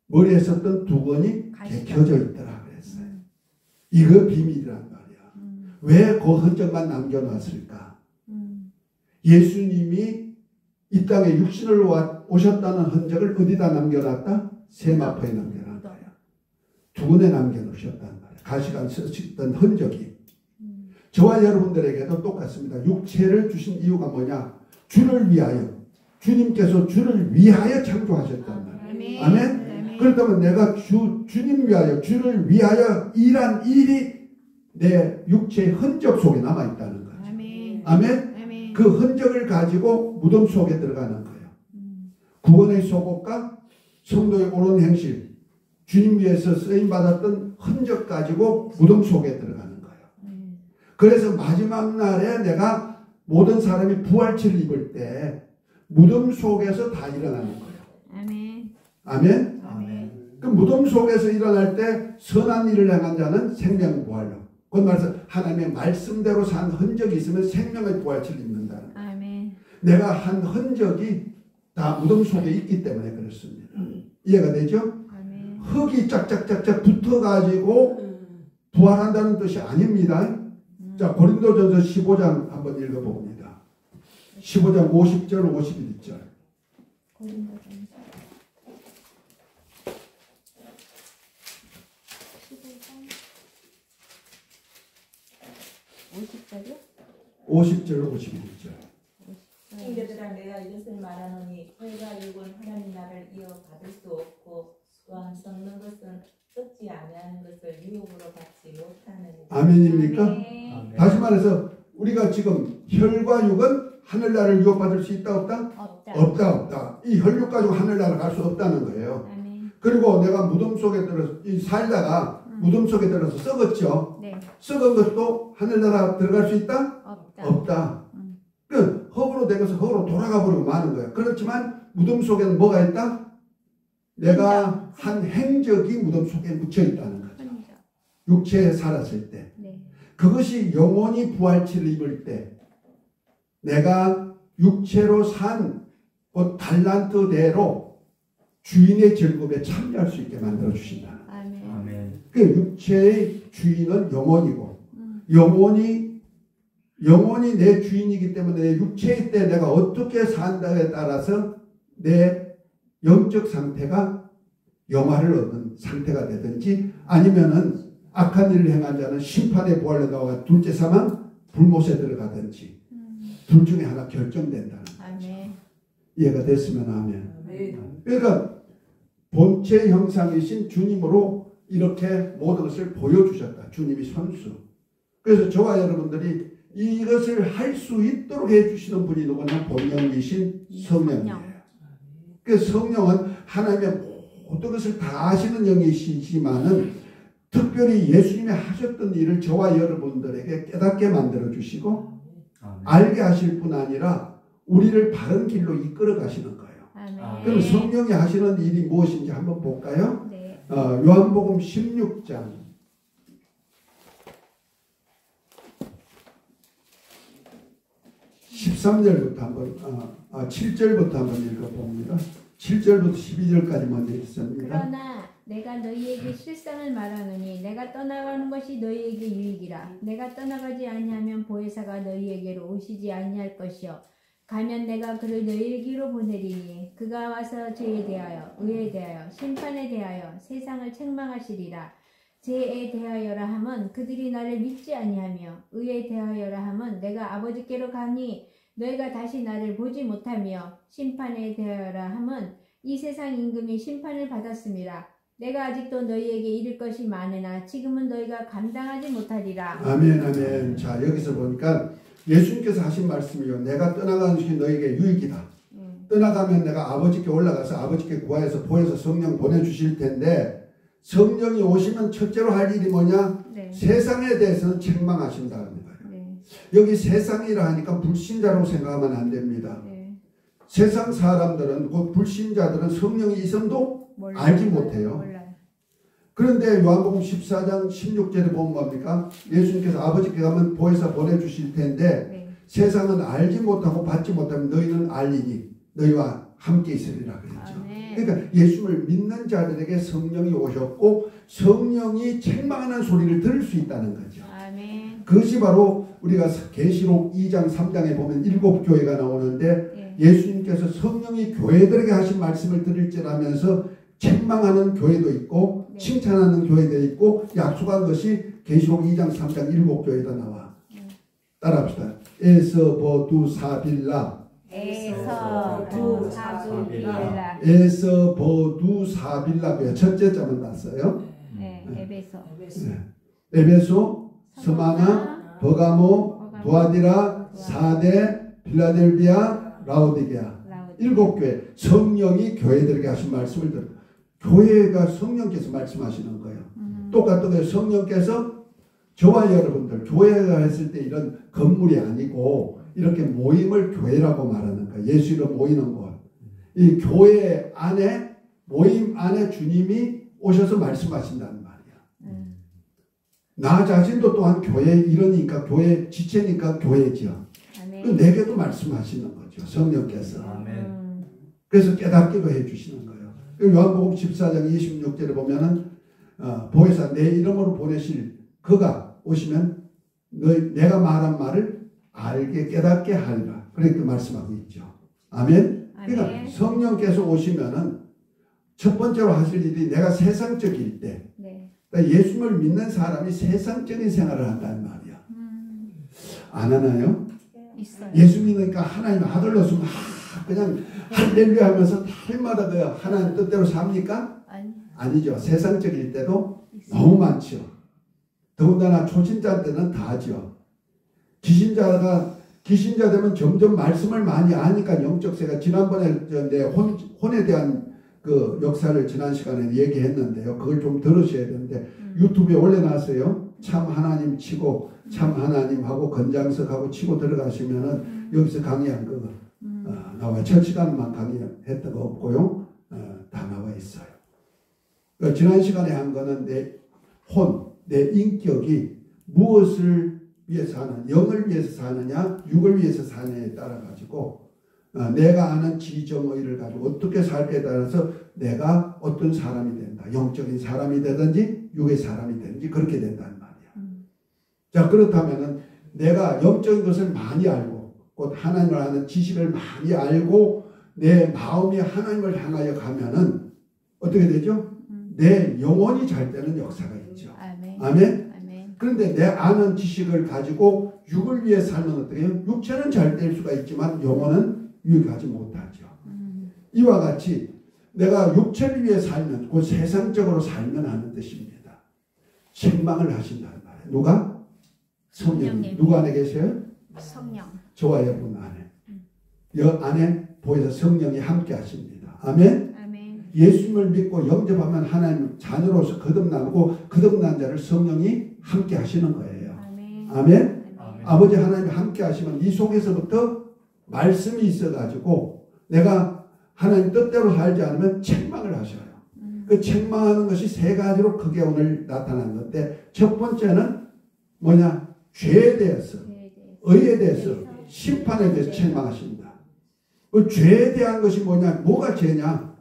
머리에 썼던 두건이 개켜져 있더라 그랬어요. 이거 비밀이란 말이야. 왜 그 흔적만 남겨놨을까? 예수님이 이 땅에 육신을 오셨다는 흔적을 어디다 남겨놨다? 세마포에 남겨놨다. 두건에 남겨놓으셨단 말이야. 가시관 쓰셨던 흔적이. 저와 여러분들에게도 똑같습니다. 육체를 주신 이유가 뭐냐? 주를 위하여. 주님께서 주를 위하여 창조하셨단 말이에요. 아멘? 그렇다면 내가 주님 위하여 주를 위하여 일한 일이 내 육체의 흔적 속에 남아있다는 거죠. 아멘? 그 흔적을 가지고 무덤 속에 들어가는 거예요. 구원의 속옷과 성도의 옳은 행실, 주님 위해서 쓰임받았던 흔적 가지고 무덤 속에 들어가는 거예요. 그래서 마지막 날에 내가 모든 사람이 부활체를 입을 때 무덤 속에서 다 일어나는 거예요. 아멘. 아멘? 아멘. 그 무덤 속에서 일어날 때 선한 일을 행한 자는 생명 부활로. 그 말해서 하나님의 말씀대로 산 흔적이 있으면 생명의 부활체를 입는다는 거예요. 아멘. 내가 한 흔적이 다 무덤 속에 있기 때문에 그렇습니다. 이해가 되죠? 아멘. 흙이 짝짝짝짝 붙어가지고 부활한다는 뜻이 아닙니다. 자, 고린도전서 15장 한번 읽어봅니다. 15장 50절 51절. 고린도전서 15장 50절이요? 50절 51절. 형제들아 내가 이것을 말하노니 혈과 육은 하나님 나라를 이어받을 수 없고 또한 썩는 것은 썩지 아니하는 것을 유혹으로 받지 못하느니라. 아멘입니까? 아멘. 다시 말해서 우리가 지금 혈과 육은 하늘나라를 유혹받을 수 있다 없다? 없다. 없다. 이 혈육 가지고 하늘나라 갈 수 없다는 거예요. 아멘. 그리고 내가 무덤 속에 들어서 살다가 무덤 속에 들어서 썩었죠. 네. 썩은 것도 하늘나라 들어갈 수 있다? 없다. 없다. 그 흙으로 되어서 흙으로 돌아가 버리고 마는 거예요. 그렇지만 무덤 속에는 뭐가 있다? 내가 한 행적이 무덤 속에 묻혀 있다는 거죠. 혼자. 육체에 살았을 때. 네. 그것이 영원히 부활체를 입을 때 내가 육체로 산 그 달란트대로 주인의 즐거움에 참여할 수 있게 만들어 주신다. 아멘. 아멘. 그 육체의 주인은 영혼이고 영혼이 내 주인이기 때문에 내 육체의 때 내가 어떻게 산다에 따라서 내 영적 상태가 영화를 얻는 상태가 되든지 아니면은 악한 일을 행한 자는 심판의 부활로 나와 둘째 사망 불못에 들어가든지 둘 중에 하나 결정된다는 거죠. 아멘. 이해가 됐으면 아멘. 그러니까 본체 형상이신 주님으로 이렇게 모든 것을 보여주셨다. 주님이 선수. 그래서 저와 여러분들이 이것을 할 수 있도록 해주시는 분이 누구냐? 본령이신 성령이에요. 그 성령은 하나님의 모든 것을 다 아시는 영이시지만은 특별히 예수님이 하셨던 일을 저와 여러분들에게 깨닫게 만들어 주시고 아멘. 알게 하실 뿐 아니라 우리를 바른 길로 이끌어 가시는 거예요. 아멘. 그럼 성령이 하시는 일이 무엇인지 한번 볼까요? 네. 요한복음 16장 13절부터 한번 7절부터 한번 읽어봅니다. 7절부터 12절까지 먼저 읽습니다. 그러나 내가 너희에게 실상을 말하노니 내가 떠나가는 것이 너희에게 유익이라. 내가 떠나가지 아니하면 보혜사가 너희에게로 오시지 아니할 것이요 가면 내가 그를 너희에게로 보내리니 그가 와서 죄에 대하여 의에 대하여 심판에 대하여 세상을 책망하시리라. 죄에 대하여라 함은 그들이 나를 믿지 아니하며 의에 대하여라 함은 내가 아버지께로 가니 너희가 다시 나를 보지 못하며 심판에 대하여라 함은 이 세상 임금이 심판을 받았음이라. 내가 아직도 너희에게 이를 것이 많으나 지금은 너희가 감당하지 못하리라. 아멘 아멘. 자 여기서 보니까 예수님께서 하신 말씀이요. 내가 떠나가는 것이 너희에게 유익이다. 떠나가면 내가 아버지께 올라가서 아버지께 구하여서 보여서 성령 보내주실 텐데 성령이 오시면 첫째로 할 일이 뭐냐? 네. 세상에 대해서는 책망하신다는 거예요. 네. 여기 세상이라 하니까 불신자로 생각하면 안 됩니다. 네. 세상 사람들은 그 불신자들은 성령이 있음도 알지 못해요. 몰라요. 그런데 요한복음 14장 16절에 보면 뭡니까? 예수님께서 아버지께 가면 보혜사 보내주실 텐데 네. 세상은 알지 못하고 받지 못하면 너희는 알리니 너희와 함께 있으리라 그랬죠. 아멘. 그러니까 예수를 믿는 자들에게 성령이 오셨고 성령이 책망하는 소리를 들을 수 있다는 거죠. 아멘. 그것이 바로 우리가 계시록 2장 3장에 보면 7교회가 나오는데 네. 예수님께서 성령이 교회들에게 하신 말씀을 들을지라면서 책망하는 교회도 있고 네. 칭찬하는 교회도 있고 약속한 것이 계시록 2장 3장 7교회가 나와. 따라합시다. 에서버두사빌라 에서두사빌라. 에서버두사빌라. 첫째 자만 났어요. 네. 에베소. 에베소, 스마나, 버가모, 두아디라, 사대, 필라델비아, 라오디게아. 라우디게아. 7교회. 성령이 교회들에게 하신 말씀을 들어. 교회가 성령께서 말씀하시는 거예요. 똑같은 거예요. 성령께서 저와 여러분들 교회가 했을 때 이런 건물이 아니고 이렇게 모임을 교회라고 말하는 거예요. 예수로 모이는 곳. 이 교회 안에 모임 안에 주님이 오셔서 말씀하신다는 말이야. 나 자신도 또한 교회 일원이니까 교회 지체니까 교회죠. 아멘. 내게도 말씀하시는 거죠. 성령께서. 아멘. 그래서 깨닫기도 해주시는 거예요. 요한복음 14장 26절에 보면은 보혜사 내 이름으로 보내실 그가 오시면 내가 말한 말을 알게 깨닫게 하리라. 그렇게 말씀하고 있죠. 아멘. 그러니까 아멘. 성령께서 오시면은 첫 번째로 하실 일이 내가 세상적일 때 네. 그러니까 예수를 믿는 사람이 세상적인 생활을 한다는 말이야. 안 하나요? 있어요. 예수 믿으니까 하나님 아들로서 그냥 할렐루야 하면서 날마다 그 하나님 뜻대로 삽니까? 아니죠. 세상적일 때도 너무 많죠. 더군다나 초신자 때는 다죠. 기신자 되면 점점 말씀을 많이 아니까 영적 세가 지난번에 내 혼에 대한 그 역사를 지난 시간에 얘기했는데요. 그걸 좀 들으셔야 되는데 유튜브에 올려놨어요. 참 하나님 치고 참 하나님하고 건장석하고 치고 들어가시면은 여기서 강의한 거 나와 첫 시간만 강의했던 거 없고요. 다 나와 있어요. 그러니까 지난 시간에 한 거는 내 인격이 무엇을 위해서 하는, 영을 위해서 사느냐, 육을 위해서 사느냐에 따라 가지고 내가 아는 지정의를 가지고 어떻게 살에 따라서 내가 어떤 사람이 된다. 영적인 사람이 되든지 육의 사람이 되든지 그렇게 된다는 말이야. 자, 그렇다면은 내가 영적인 것을 많이 알고 곧 하나님을 아는 지식을 많이 알고 내 마음이 하나님을 향하여 가면은 어떻게 되죠? 내 영혼이 잘 되는 역사가 있죠. 아멘. 아멘. 아멘. 그런데 내 아는 지식을 가지고 육을 위해 살면 어떻게 해요? 육체는 잘 될 수가 있지만 영혼은 유익하지 못하죠. 이와 같이 내가 육체를 위해 살면 곧 세상적으로 살면 하는 뜻입니다. 책망을 하신다는 말이에요. 누가? 성령. 누구 안에 계세요? 성령. 저와 여러분 안에. 여 안에 보여서 성령이 함께 하십니다. 아멘. 아멘. 예수님을 믿고 영접하면 하나님 자녀로서 거듭나고 거듭난 자를 성령이 함께 하시는 거예요. 아멘. 아멘. 아멘. 아버지 하나님이 함께 하시면 이 속에서부터 말씀이 있어가지고 내가 하나님 뜻대로 살지 않으면 책망을 하셔요. 그 책망하는 것이 세 가지로 크게 오늘 나타난 건데 첫 번째는 뭐냐? 죄에 대해서, 의에 대해서, 심판에 대해서 책망하십니다. 그 죄에 대한 것이 뭐냐? 뭐가 죄냐?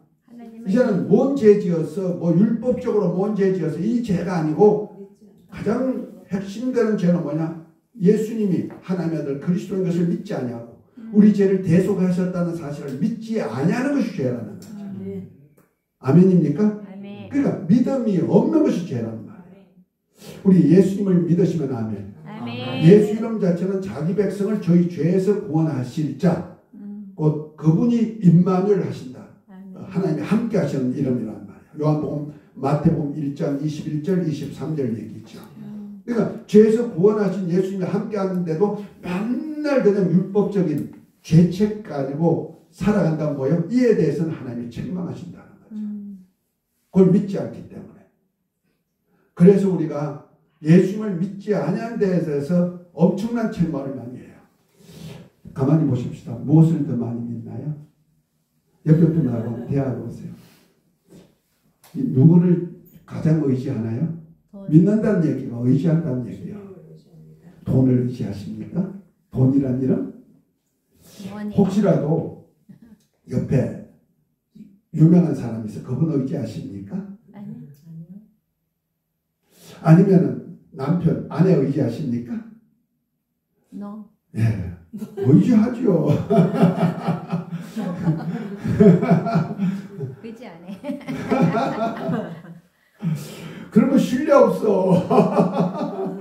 이제는 뭔 죄 지어서 뭐 율법적으로 뭔 죄 지어서 이 죄가 아니고 가장 핵심되는 죄는 뭐냐? 예수님이 하나님의 아들 그리스도인 것을 믿지 아니하고 우리 죄를 대속하셨다는 사실을 믿지 아니하는 것이 죄라는 거죠. 아멘입니까? 아멘. 그러니까 믿음이 없는 것이 죄라는 말이에요. 우리 예수님을 믿으시면 아멘. 아멘. 예수 이름 자체는 자기 백성을 저희 죄에서 구원하실 자, 곧 그분이 임마누엘 하신다. 하나님이 함께 하시는 이름이란 말이에요. 요한복음 마태복음 1장 21절 23절 얘기죠. 그러니까 죄에서 구원하신 예수님이 함께 하는데도 맨날 그냥 율법적인 죄책 가지고 살아간다면 뭐예요? 이에 대해서는 하나님이 책망하신다는 거죠. 그걸 믿지 않기 때문에. 그래서 우리가 예수님을 믿지 아니한 데에 대해서 엄청난 책망을 많이 해요. 가만히 보십시다. 무엇을 더 많이 믿나요? 옆에 분하고 대화하고 오세요. 누구를 가장 의지하나요? 믿는다는 얘기가 의지한다는 얘기예요. 돈을 의지하십니까? 돈이란 이름? 혹시라도 옆에 유명한 사람이 있어 그분 의지하십니까? 아니면 남편, 아내 의지하십니까? No. 예, 의지하죠. 의지 안 해. 그러면 신뢰 없어.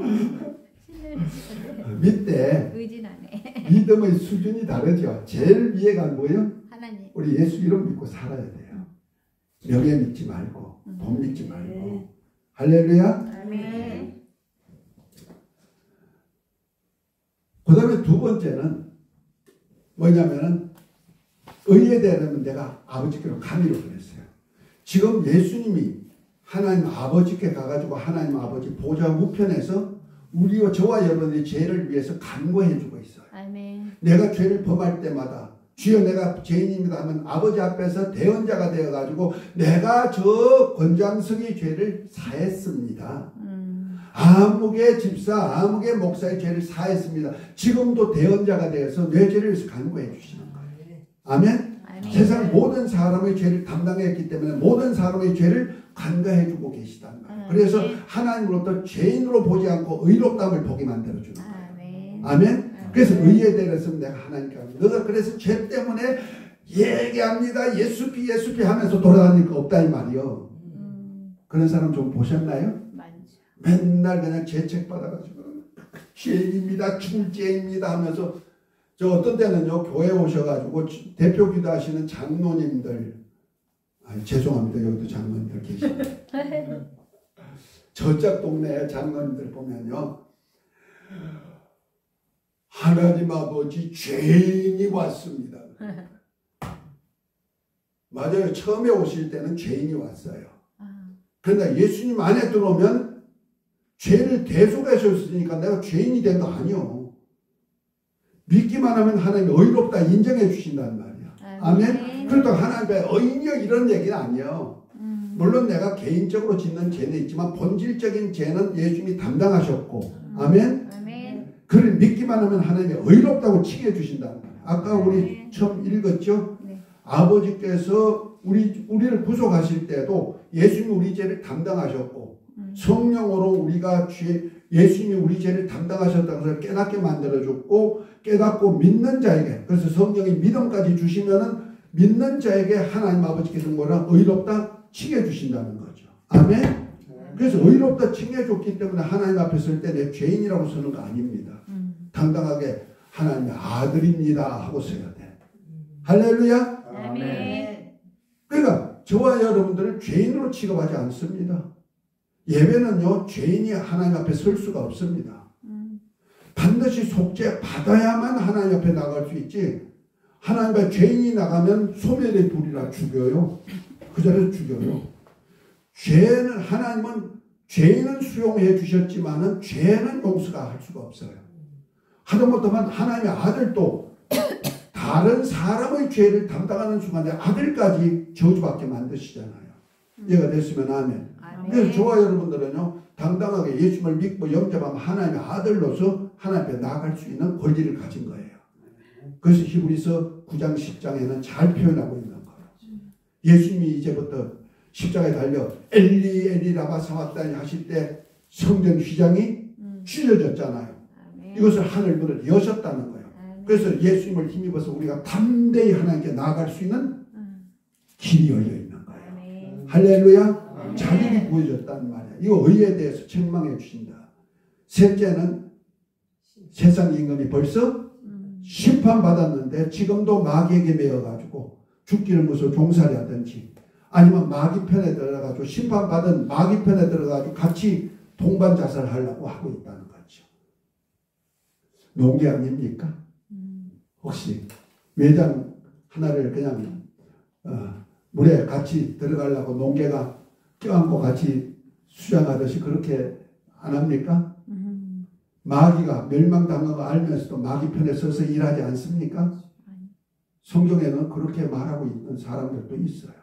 믿대. 의지는 안 해. 믿음의 수준이 다르죠. 제일 위에가 뭐예요? 하나님. 우리 예수 이름 믿고 살아야 돼요. 명예 믿지 말고 돈 믿지 말고. 할렐루야. 아멘. 그 다음에 두 번째는 뭐냐면은 의에 대하면 내가 아버지께로 가미로 보냈어요. 지금 예수님이 하나님 아버지께 가가지고 하나님 아버지 보좌 우편에서 우리와 저와 여러분의 죄를 위해서 간구해주고 있어요. 아멘. 내가 죄를 범할 때마다 주여 내가 죄인입니다 하면 아버지 앞에서 대언자가 되어가지고 내가 저 권장성의 죄를 사했습니다. 아무개 집사 아무개 목사의 죄를 사했습니다. 지금도 대언자가 되어서 내 죄를 위해서 간구해 주시는 거예요. 아멘. 아멘. 세상 모든 사람의 죄를 담당했기 때문에 모든 사람의 죄를 간과해 주고 계시단 말이에요. 그래서 하나님으로부터 죄인으로 보지 않고 의롭다함을 보게 만들어주는 거예요. 아멘. 아멘. 그래서 의에 대해서 내가 하나님께 합니다. 너가 그래서 죄 때문에 얘기합니다. 예수피 예수피 하면서 돌아다닐 거 없다 이 말이요. 그런 사람 좀 보셨나요? 많죠. 맨날 그냥 죄책 받아가지고 죄인입니다. 죽을 죄입니다 하면서 저 어떤 때는요 교회 오셔가지고 대표 기도하시는 장로님들 죄송합니다. 여기도 장로님들 계십니다. 저쪽 동네 장로님들 보면요 하나님 아버지 죄인이 왔습니다. 맞아요. 처음에 오실 때는 죄인이 왔어요. 그러니까 예수님 안에 들어오면 죄를 대속하셨으니까 내가 죄인이 된 거 아니요. 믿기만 하면 하나님이 의롭다 인정해 주신단 말이야. 아멘. 그렇다고 하나님의 의인이여 이런 얘기는 아니에요. 물론 내가 개인적으로 짓는 죄는 있지만 본질적인 죄는 예수님이 담당하셨고 아멘. 그를 믿기만 하면 하나님이 의롭다고 칭해 주신다는 거예요. 아까 우리 처음 읽었죠? 네. 아버지께서 우리를 구속하실 때도 예수님이 우리 죄를 담당하셨고 성령으로 우리가 예수님이 우리 죄를 담당하셨다고 해서 깨닫게 만들어줬고 깨닫고 믿는 자에게 그래서 성령이 믿음까지 주시면은 믿는 자에게 하나님 아버지께서 뭐라 의롭다 칭해 주신다는 거죠. 아멘. 그래서 의롭다 칭해 줬기 때문에 하나님 앞에 설 때 내 죄인이라고 서는 거 아닙니다. 당당하게 하나님의 아들입니다 하고 서야 돼. 할렐루야. 아멘. 그러니까 저와 여러분들은 죄인으로 취급하지 않습니다. 예배는요 죄인이 하나님 앞에 설 수가 없습니다. 반드시 속죄 받아야만 하나님 앞에 나갈 수 있지 하나님 앞에 죄인이 나가면 소멸의 불이라 죽여요. 그 자리에서 죽여요. 죄는 하나님은 죄인은 수용해 주셨지만은 죄는 용서가 할 수가 없어요. 하다못하면 하나님의 아들도 다른 사람의 죄를 담당하는 순간에 아들까지 저주받게 만드시잖아요. 이해가 됐으면 아멘. 그래서 저와 여러분들은요 당당하게 예수님을 믿고 영접하면 하나님의 아들로서 하나님 앞에 나아갈 수 있는 권리를 가진 거예요. 그래서 히브리서 9장 10장에는 잘 표현하고 있는 거예요. 예수님이 이제부터 십자가에 달려 엘리 엘리 라마 사박다니 하실 때 성전 휘장이 찢어졌잖아요. 이것을 하늘문을 여셨다는 거예요. 그래서 예수님을 힘입어서 우리가 담대히 하나님께 나아갈 수 있는 길이 열려 있는 거예요. 할렐루야. 자격이 구해졌다는 말이야. 이거 의에 대해서 책망해 주신다. 셋째는 세상 임금이 벌써 심판받았는데 지금도 마귀에게 매여가지고 죽기를 무서워 종살이 하든지 아니면 마귀 편에 들어가지고 심판받은 마귀 편에 들어가지고 같이 동반 자살하려고 하고 있다는 거죠. 농계 아닙니까? 혹시 외장 하나를 그냥 물에 같이 들어가려고 농계가 껴안고 같이 수장하듯이 그렇게 안 합니까? 마귀가 멸망당한 거 알면서도 마귀 편에 서서 일하지 않습니까? 성경에는 그렇게 말하고 있는 사람들도 있어요.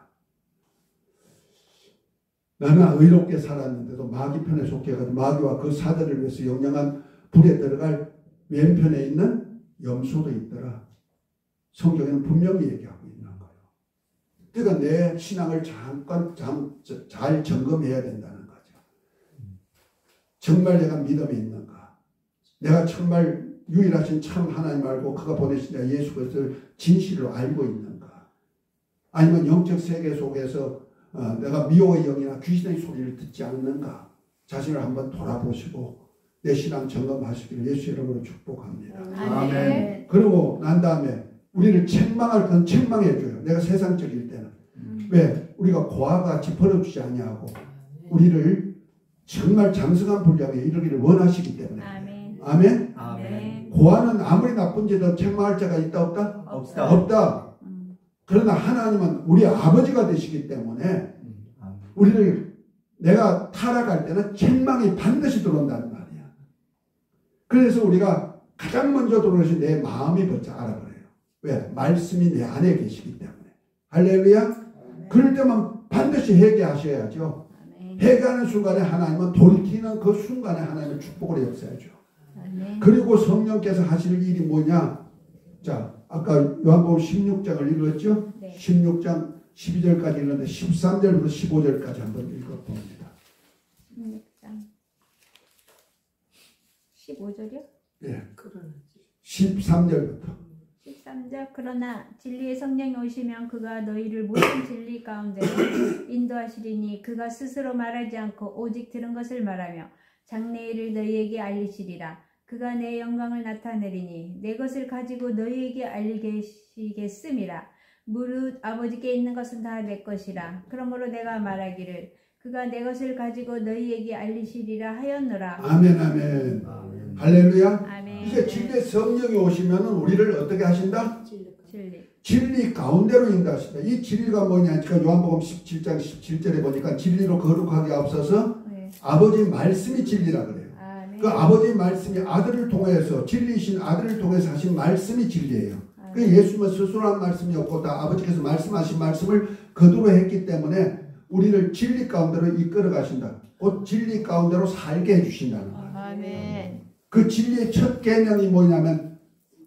나는 의롭게 살았는데도 마귀 편에 속해가지고 마귀와 그 사들을 위해서 영영한 불에 들어갈 왼편에 있는 염소도 있더라. 성경에는 분명히 얘기하고 있는 거예요. 그러니까 내 신앙을 잠깐 잘 점검해야 된다는 거죠. 정말 내가 믿음이 있는가? 내가 정말 유일하신 참 하나님 알고 그가 보내신 자 예수 그리스도를 진실로 알고 있는가? 아니면 영적 세계 속에서 내가 미호의 영이나 귀신의 소리를 듣지 않는가? 자신을 한번 돌아보시고 내 신앙 점검하시기를 예수 이름으로 축복합니다. 아멘. 그리고 난 다음에 우리를 책망할 건 책망해줘요. 내가 세상적일 때는. 왜? 우리가 고아같이 버려주지 아니하고 우리를 정말 장성한 분량에 이르기를 원하시기 때문에. 아멘. 아멘. 아멘. 고아는 아무리 나쁜 죄도 책망할 자가 있다 없다? 없다. 없다. 그러나 하나님은 우리 아버지가 되시기 때문에 아멘. 우리를 내가 타락할 때는 책망이 반드시 들어온다는 말이야. 그래서 우리가 가장 먼저 들어오신 내 마음이 벌써 알아버려요. 왜? 말씀이 내 안에 계시기 때문에. 할렐루야. 그럴 때만 반드시 회개하셔야죠. 회개하는 순간에 하나님은 돌이키는 그 순간에 하나님의 축복을 역사해줘. 그리고 성령께서 하실 일이 뭐냐? 자, 아까 요한복음 16장을 읽었죠? 네. 16장 12절까지 읽었는데 13절부터 15절까지 한번 읽어봅니다. 16장 15절이요? 예. 13절부터. 13절 그러나 진리의 성령이 오시면 그가 너희를 모든 진리 가운데 인도하시리니 그가 스스로 말하지 않고 오직 들은 것을 말하며 장래일을 너희에게 알리시리라. 그가 내 영광을 나타내리니 내 것을 가지고 너희에게 알리시겠음이라. 무릇 아버지께 있는 것은 다 내 것이라. 그러므로 내가 말하기를 그가 내 것을 가지고 너희에게 알리시리라 하였노라. 아멘, 아멘. 아멘. 할렐루야. 아멘. 이제 진리의 성령이 오시면 우리를 어떻게 하신다? 진리. 진리 가운데로 인도하신다. 이 진리가 뭐냐? 그러니까 요한복음 17장 17절에 보니까 진리로 거룩하게 앞서서 네. 아버지 말씀이 진리라 그래요. 아멘. 그 아버지 말씀이 아들을 통해서 진리이신 아들을 통해서 하신 말씀이 진리예요. 그 아멘. 예수님은 스스로 한 말씀이 없고 다 아버지께서 말씀하신 말씀을 거두어 했기 때문에 우리를 진리 가운데로 이끌어 가신다. 곧 진리 가운데로 살게 해주신다는 거예요. 아멘. 그 진리의 첫 계명이 뭐냐면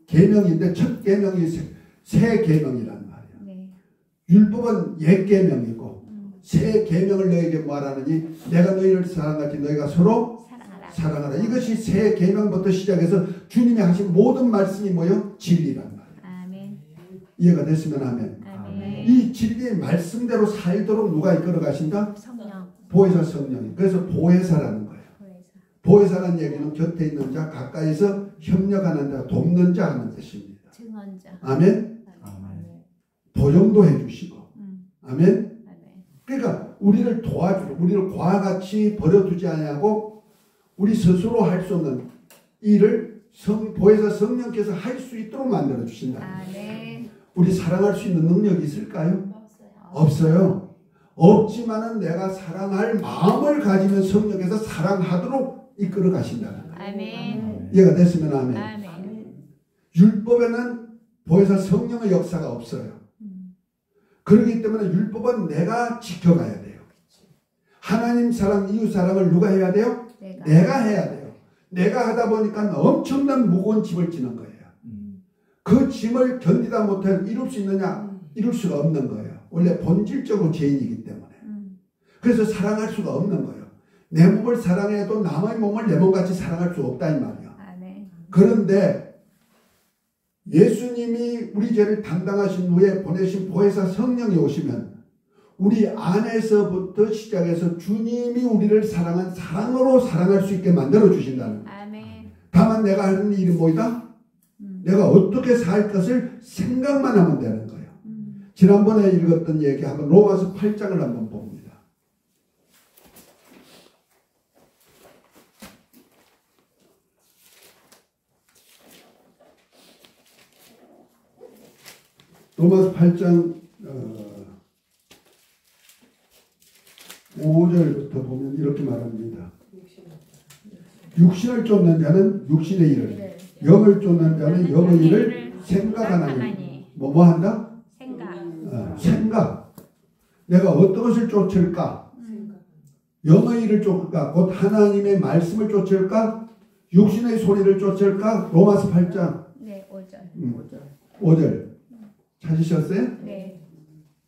계명인데 첫 계명이 새 계명이란 말이에요. 네. 율법은 옛 계명이고 새 계명을 너에게 말하느니 내가 너희를 사랑하지 너희가 서로 사랑하라. 사랑하라. 이것이 새 계명부터 시작해서 주님이 하신 모든 말씀이 뭐요? 진리란 말이에요. 아멘. 이해가 됐으면 하면 아멘. 이 진리의 말씀대로 살도록 누가 이끌어 가신다? 성령. 보혜사 성령이. 그래서 보혜사라는 거예요. 보혜사라는 얘기는 곁에 있는 자, 가까이서 협력하는 자, 돕는 자 하는 뜻입니다. 증언자. 아멘. 아멘. 보정도 해주시고. 아멘. 아멘. 그러니까 우리를 도와주고 우리를 과와 같이 버려두지 아니하고 우리 스스로 할 수 없는 일을 보혜사 성령께서 할 수 있도록 만들어 주신다. 아멘. 우리 사랑할 수 있는 능력이 있을까요? 없어요. 없어요. 없지만은 내가 사랑할 마음을 가지면 성령께서 사랑하도록 이끌어 가신다는 거예요. 아멘. 이해가 됐으면 아멘. 아멘. 율법에는 보혜사 성령의 역사가 없어요. 그렇기 때문에 율법은 내가 지켜가야 돼요. 하나님 사랑, 이웃 사랑을 누가 해야 돼요? 내가 해야 돼요. 내가 하다 보니까 엄청난 무거운 짐을 지는 거예요. 그 짐을 견디다 못해 이룰 수 있느냐? 이룰 수가 없는 거예요. 원래 본질적으로 죄인이기 때문에. 그래서 사랑할 수가 없는 거예요. 내 몸을 사랑해도 남의 몸을 내 몸같이 사랑할 수 없다 이 말이야. 아멘. 그런데 예수님이 우리 죄를 담당하신 후에 보내신 보혜사 성령이 오시면 우리 안에서부터 시작해서 주님이 우리를 사랑한 사랑으로 사랑할 수 있게 만들어 주신다는 거예요. 아멘. 다만 내가 하는 일이 뭐이다? 내가 어떻게 살 것을 생각만 하면 되는 거예요. 지난번에 읽었던 얘기 한번 로마서 8장을 한번 봅니다. 로마서 8장 5절부터 보면 이렇게 말합니다. 육신을 쫓는 자는 육신의 일을, 영을 쫓는 자는 영의 일을 생각하나니. 뭐 한다? 생각. 내가 어떤 것을 쫓을까? 영의 일을 쫓을까? 곧 하나님의 말씀을 쫓을까? 육신의 소리를 쫓을까? 로마서 8장 네, 5절. 5절 찾으셨어요? 네.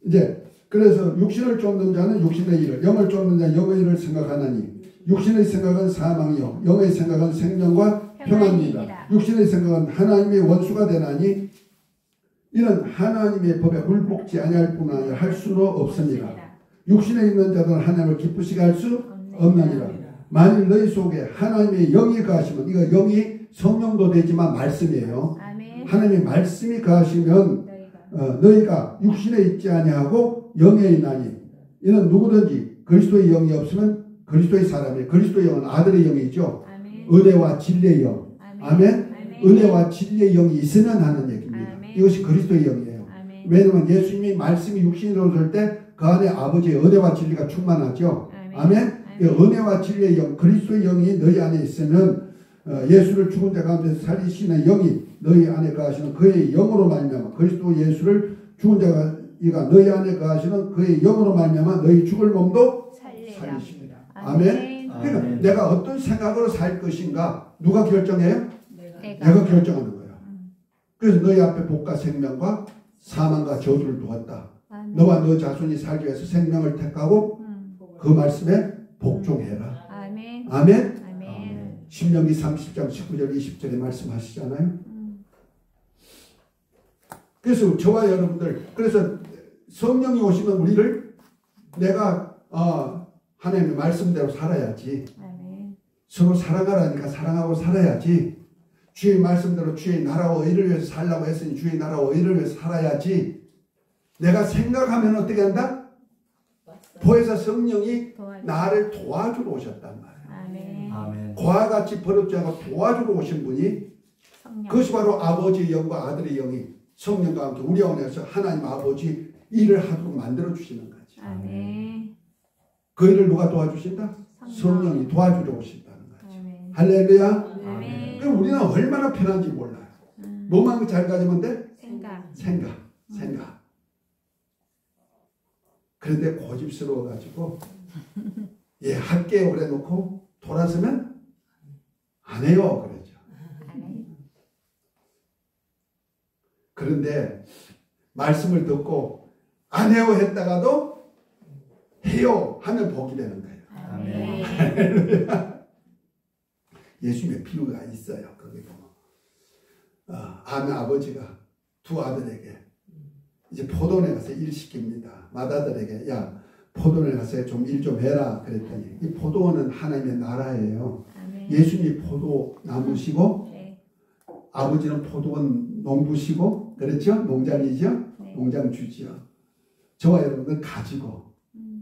이제 그래서 육신을 쫓는 자는 육신의 일을, 영을 쫓는 자는 영의 일을 생각하나니 육신의 생각은 사망이요 영의 생각은 생명과 평안이다. 육신의 생각은 하나님의 원수가 되나니 이는 하나님의 법에 굴복지 아니할 뿐 아니라 할 수도 없습니다. 육신에 있는 자들은 하나님을 기쁘시게 할 수 없느니라. 만일 너희 속에 하나님의 영이 거하시면, 이거 영이 성령도 되지만 말씀이에요. 아멘. 하나님의 말씀이 거하시면 너희가 육신에 있지 아니하고 영에 있나니 이는 누구든지 그리스도의 영이 없으면 그리스도의 사람이에요. 그리스도의 영은 아들의 영이죠. 아멘. 은혜와 진리의 영. 아멘. 은혜와 진리의 영이 있으면 하는 얘기입니다. 아멘. 이것이 그리스도의 영이에요. 아멘. 왜냐하면 예수님이 말씀이 육신으로 올 때 그 안에 아버지의 은혜와 진리가 충만하죠. 아멘. 그 은혜와 진리의 영, 그리스도의 영이 너희 안에 있으면 예수를 죽은 자 가운데서 살리시는 영이 너희 안에 거하시는 그의 영으로 말미암아 그리스도 예수를 죽은 자가 너희 안에 거하시는 그의 영으로 말미암아 너희 죽을 몸도 살리십니다. 아멘. 그러니까 아멘. 내가 어떤 생각으로 살 것인가 누가 결정해요? 내가 결정하는 거예요. 그래서 너희 앞에 복과 생명과 사망과 저주를 두었다. 아멘. 너와 너 자손이 살기 위해서 생명을 택하고 그 말씀에 복종해라. 아멘. 아멘. 아멘. 신명기 30장 19절 20절에 말씀하시잖아요. 그래서 저와 여러분들 그래서 성령이 오시면 우리를 내가 하나님의 말씀대로 살아야지. 아멘. 서로 사랑하라니까 사랑하고 살아야지. 주의 말씀대로 주의 나라와 의를 위해서 살라고 했으니 주의 나라와 의를 위해서 살아야지. 내가 생각하면 어떻게 한다? 보혜사 성령이 나를 도와주러 오셨단 말이에요. 아멘. 아멘. 그와 같이 버릇지 않고 도와주러 오신 분이 성령. 그것이 바로 아버지의 영과 아들의 영이 성령과 함께 우리 안에서 하나님 아버지 일을 하도록 만들어 주시는 거지. 아멘. 그 일을 누가 도와주신다? 성령이 도와주러 오신다는 거지. 아멘. 할렐루야. 아멘. 그럼 우리는 얼마나 편한지 몰라요. 뭐만 잘 가지면 돼? 생각. 그런데 고집스러워가지고 할게 오래 놓고 돌아서면 안 해요. 그러죠. 그런데 말씀을 듣고 안 해요 했다가도 해요 하면 복이 되는 거예요. 아멘. 예수님의 비유가 있어요. 거기 보면 아는 아버지가 두 아들에게 이제 포도원에 가서 일 시킵니다. 맏아들에게 야 포도원에 가서 좀 일 좀 해라 그랬더니 이 포도원은 하나님의 나라예요. 아멘. 예수님이 포도나무시고 네. 아버지는 포도원 농부시고 그렇죠? 농장이죠? 네. 농장주지요. 저와 여러분은 가지고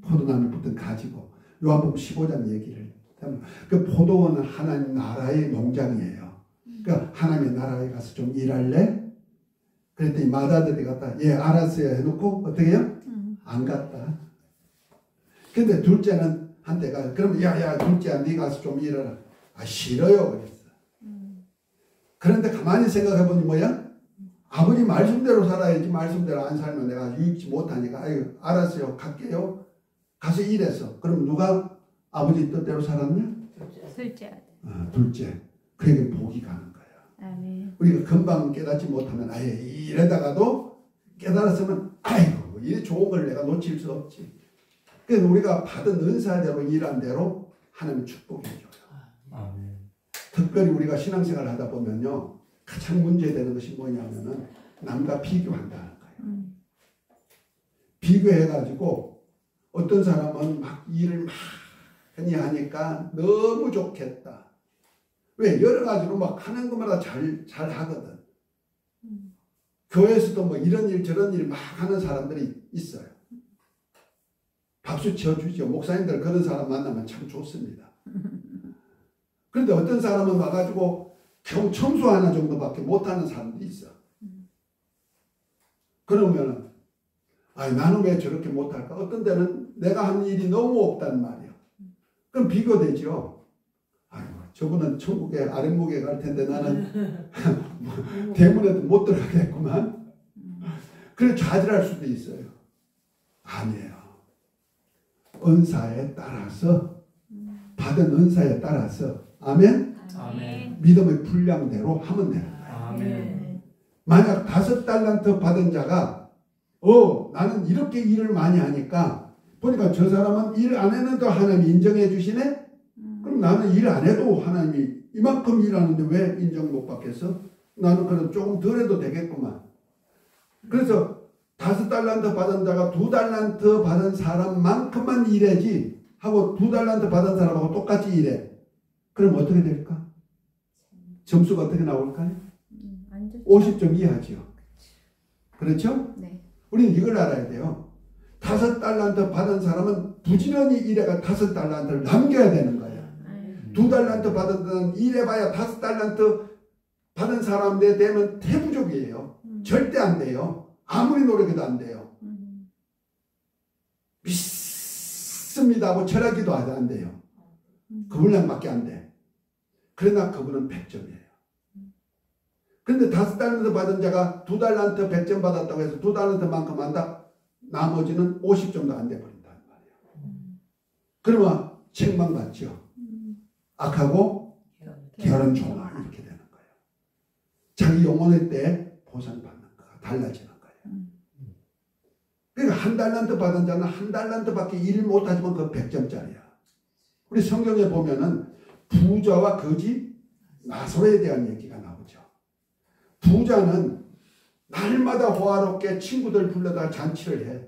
포도나무에 붙은 가지고 요한복음 15장 얘기를 하면 그 포도원은 하나님 나라의 농장이에요. 그러니까 하나님의 나라에 가서 좀 일할래? 그랬더니 맏아들이 갔다 예 알았어요 해놓고 어떻게 해요? 안 갔다. 근데 둘째는 한때가 그럼 야야 둘째야 네 가서 좀 일하라. 아 싫어요 그랬어. 그런데 가만히 생각해보니 뭐야? 아버지 말씀대로 살아야지 말씀대로 안 살면 내가 유익지 못하니까 아유 알았어요 갈게요. 가서 일했어. 그럼 누가 아버지 뜻대로 살았냐? 둘째. 둘째. 그에게 복이 가는 거야. 아멘. 우리가 금방 깨닫지 못하면 아예 이러다가도 깨달았으면 아이고 이 좋은 걸 내가 놓칠 수 없지. 그래서 우리가 받은 은사대로 일한 대로 하나님 축복해 줘요. 아멘. 특별히 우리가 신앙생활을 하다 보면요 가장 문제되는 것이 뭐냐면은 남과 비교한다는 거예요. 비교해가지고 어떤 사람은 막 일을 많이 하니까 너무 좋겠다. 왜? 여러 가지로 막 하는 것마다 잘 하거든. 교회에서도 뭐 이런 일 저런 일 막 하는 사람들이 있어요. 박수 쳐주죠. 목사님들 그런 사람 만나면 참 좋습니다. 그런데 어떤 사람은 와가지고 겨우 청소 하나 정도밖에 못하는 사람도 있어. 그러면은 아니 나는 왜 저렇게 못할까? 어떤 데는 내가 하는 일이 너무 없단 말이야. 그럼 비교되죠. 아이고 저분은 천국에 아랫목에 갈 텐데 나는 대문에도 못 들어가겠구만. 그래 좌절할 수도 있어요. 아니에요. 은사에 따라서 받은 은사에 따라서 아멘. 아멘. 믿음의 분량대로 하면 돼요. 아멘. 만약 5달란트 받은 자가 나는 이렇게 일을 많이 하니까 보니까 저 사람은 일 안 했는데 하나님이 인정해 주시네? 그럼 나는 일 안 해도 하나님이 이만큼 일하는데 왜 인정 못 받겠어? 나는 그래도 조금 덜 해도 되겠구만. 그래서 5달란트 받은 자가 2달란트 받은 사람만큼만 일해지 하고 2달란트 받은 사람하고 똑같이 일해. 그럼 어떻게 될까? 점수가 어떻게 나올까요? 50점 이하죠. 그렇죠? 네. 우리는 이걸 알아야 돼요. 5달란트 받은 사람은 부지런히 일해가 5달란트를 남겨야 되는 거예요. 2달란트 받은 사람은 일해봐야 5달란트 받은 사람들에 되면 태부족이에요. 절대 안 돼요. 아무리 노력해도 안 돼요. 믿습니다 하고 철학기도 안 돼요. 그 분량밖에 안 돼. 그러나 그분은 100점이에요. 그런데 5달란트 받은 자가 2달란트 100점 받았다고 해서 2달란트만큼 한다? 나머지는 50점도 안 돼 버린다는 말이에요. 그러면 책망받죠. 악하고 게으른 종아 이렇게 되는 거예요. 자기 영혼의 때 보상받는 거가 달라지는 거예요. 그러니까 1달란트 받은 자는 1달란트밖에 일 못하지만 그 100점짜리야. 우리 성경에 보면은 부자와 거지 나사로에 대한 얘기가 나오죠. 부자는 날마다 호화롭게 친구들 불러다 잔치를 해.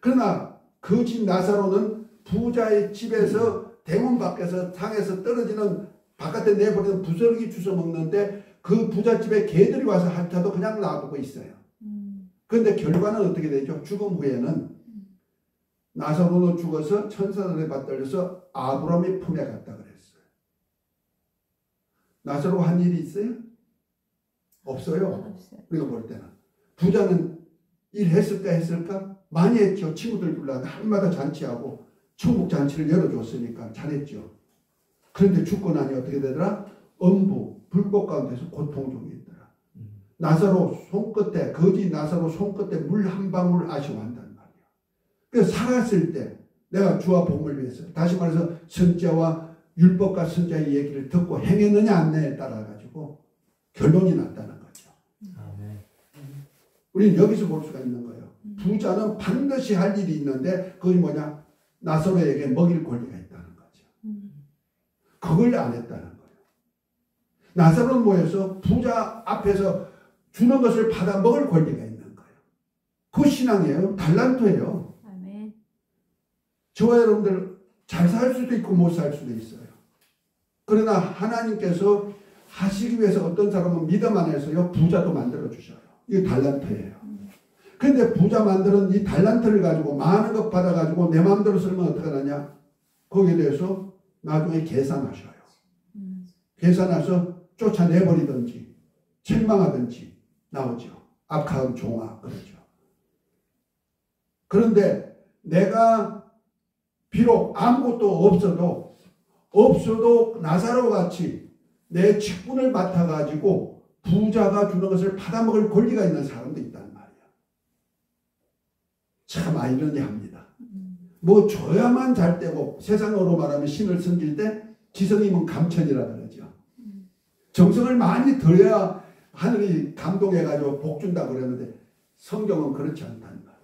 그러나 거지 나사로는 부자의 집에서 대문 밖에서 상에서 떨어지는 바깥에 내버리는 부스러기 주워 먹는데 그 부잣집에 개들이 와서 핥아도 그냥 놔두고 있어요. 그런데 결과는 어떻게 되죠? 죽음 후에는 나사로는 죽어서 천사들에 받들려서 아브라함의 품에 갔다 그랬어요. 나사로가 한 일이 있어요? 없어요. 우리가 볼 때는. 부자는 일했을까? 많이 했죠. 친구들 불러 날마다 잔치하고 천국 잔치를 열어줬으니까 잘했죠. 그런데 죽고 나니 어떻게 되더라? 엄부, 불꽃 가운데서 고통 중에 있더라. 나사로 손끝에, 거지 나사로 손끝에 물 한 방울 아쉬워한단 말이야. 그래서 살았을 때 내가 주와 복음을 위해서, 다시 말해서 선자와 율법과 선자의 얘기를 듣고 행했느냐 안 했느냐에 따라가지고 결론이 났다는 거죠. 우리는 여기서 볼 수가 있는 거예요. 부자는 반드시 할 일이 있는데 그것이 뭐냐? 나사로에게 먹일 권리가 있다는 거죠. 그걸 안 했다는 거예요. 나사로는 뭐였어? 부자 앞에서 주는 것을 받아 먹을 권리가 있는 거예요. 그 신앙이에요. 달란트예요. 아멘. 저와 여러분들 잘 살 수도 있고 못 살 수도 있어요. 그러나 하나님께서 하시기 위해서 어떤 사람은 믿음 안에서요 부자도 만들어 주셔요. 이게 달란트예요. 그런데 부자 만드는 이 달란트를 가지고 많은 것 받아가지고 내 마음대로 쓰면 어떻게 하냐? 거기에 대해서 나중에 계산하셔요. 계산해서 쫓아내버리든지 책망하든지 나오죠. 악한 종아 그러죠. 그런데 내가 비록 아무것도 없어도 나사로 같이 내 직분을 맡아가지고 부자가 주는 것을 받아먹을 권리가 있는 사람도 있단 말이야. 참 아이러니합니다. 뭐 줘야만 잘 되고 세상으로 말하면 신을 섬길 때 지성이면 감천이라 그러죠. 정성을 많이 들여야 하늘이 감동해가지고 복 준다 그랬는데 성경은 그렇지 않다는 거야.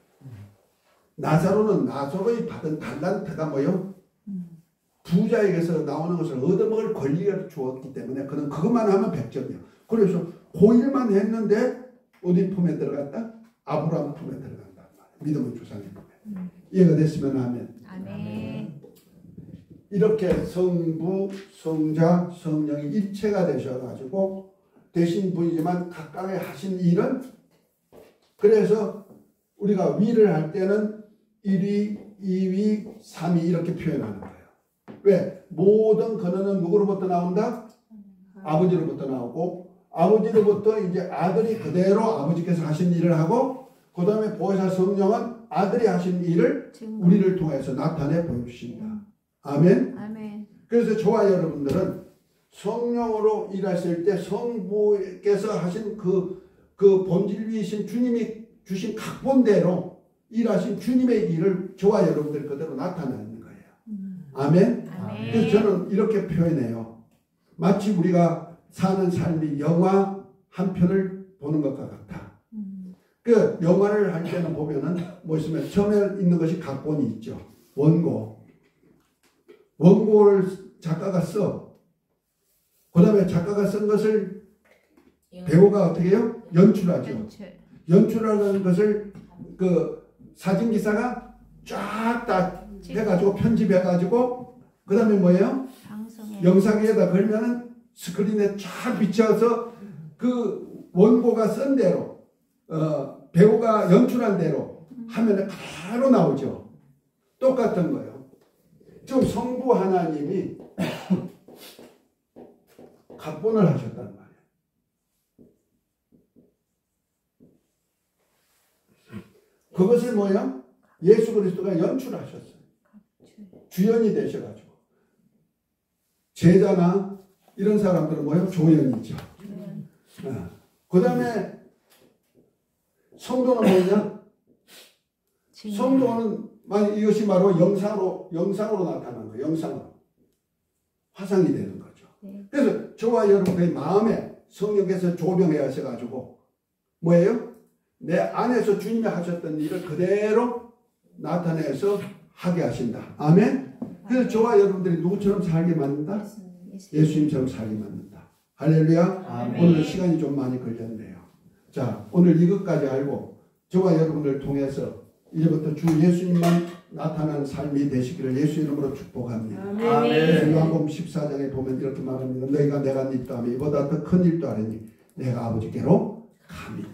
나사로는 나사로의 받은 달란트가 뭐요? 부자에게서 나오는 것을 얻어먹을 권리를 주었기 때문에 그는 그것만 하면 100점이에요. 그래서 그 일만 했는데 어디 품에 들어갔다? 아브라함 품에 들어간다. 믿음의 조상의 품에. 이해가 됐으면 하면. 아멘. 이렇게 성부, 성자, 성령이 일체가 되셔가지고 되신 분이지만 각각의 하신 일은 그래서 우리가 위를 할 때는 1위, 2위, 3위 이렇게 표현하는 거예요. 왜? 모든 근원은 누구로부터 나온다? 아버지로부터 나오고 아버지로부터 이제 아들이 그대로 아버지께서 하신 일을 하고 그 다음에 보혜사 성령은 아들이 하신 일을 우리를 통해서 나타내 보여주신다. 아멘? 아멘. 그래서 저와 여러분들은 성령으로 일하실 때 성부께서 하신 그 본질이신 주님이 주신 각본대로 일하신 주님의 일을 저와 여러분들 그대로 나타내는 거예요. 아멘? 아멘. 그래서 저는 이렇게 표현해요. 마치 우리가 사는 삶이 영화 한 편을 보는 것과 같아. 그 영화를 할 때는 보면은 뭐 있으면 처음에 있는 것이 각본이 있죠. 원고를 작가가 써. 그 다음에 작가가 쓴 것을 배우가 어떻게 해요? 연출하죠. 연출하는 것을 그 사진기사가 쫙 다 해가지고 편집해가지고 그 다음에 뭐예요? 영상에다 걸면은 스크린에 쫙 비춰서 그 원고가 쓴 대로 배우가 연출한 대로 화면에 바로 나오죠. 똑같은 거예요. 지금 성부 하나님이 각본을 하셨단 말이에요. 그것을 뭐예요? 예수 그리스도가 연출하셨어요. 주연이 되셔가지고. 제자나 이런 사람들은 뭐예요? 조연이죠. 그 다음에 성도는 뭐냐? 성도는 이것이 바로 영상으로 나타나는 거예요. 영상으로. 화상이 되는 거죠. 그래서 저와 여러분의 마음에 성령께서 조명해 하셔가지고 뭐예요? 내 안에서 주님이 하셨던 일을 그대로 나타내서 하게 하신다. 아멘? 그래서 저와 여러분들이 누구처럼 살게 만든다? 예수님처럼 살게 만든다. 할렐루야. 아멘. 오늘 시간이 좀 많이 걸렸네요. 자, 오늘 이것까지 알고 저와 여러분을 통해서 이제부터 주 예수님만 나타나는 삶이 되시기를 예수 이름으로 축복합니다. 아멘. 요한복음 14장에 보면 이렇게 말합니다. 너희가 내가 네 땀에 이보다 더 큰 일도 하려니 내가 아버지께로 갑니다.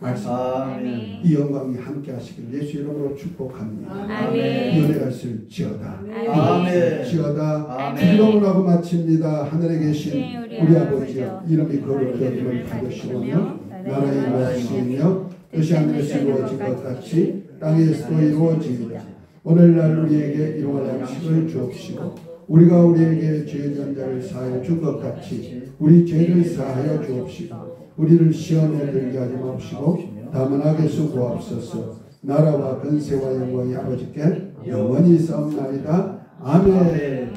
말씀. 아멘. 이 영광이 함께 하시기를 예수 이름으로 축복합니다. 아멘. 이 은혜가 있을지어다. 아멘. 지어다. 아멘. 기도를 하고 마칩니다. 하늘에 계신 우리 우리 아버지여, 아버지여 이름이 거룩하심을 받으시오며 나라의 무엇이며 뜻이 하늘에서 이루어진 것 같이 땅에서도 이루어지이다. 오늘날 우리에게 일용할 양식을 주옵시고 우리가 우리에게 죄 지은 자를 사하여 준 것 같이 우리 죄를 사하여 주옵시고 우리를 시험에 들게 하지 마옵시고 다만 악에서 구하옵소서. 나라와 근세와 영광이 아버지께 영원히 싸움나이다. 아멘.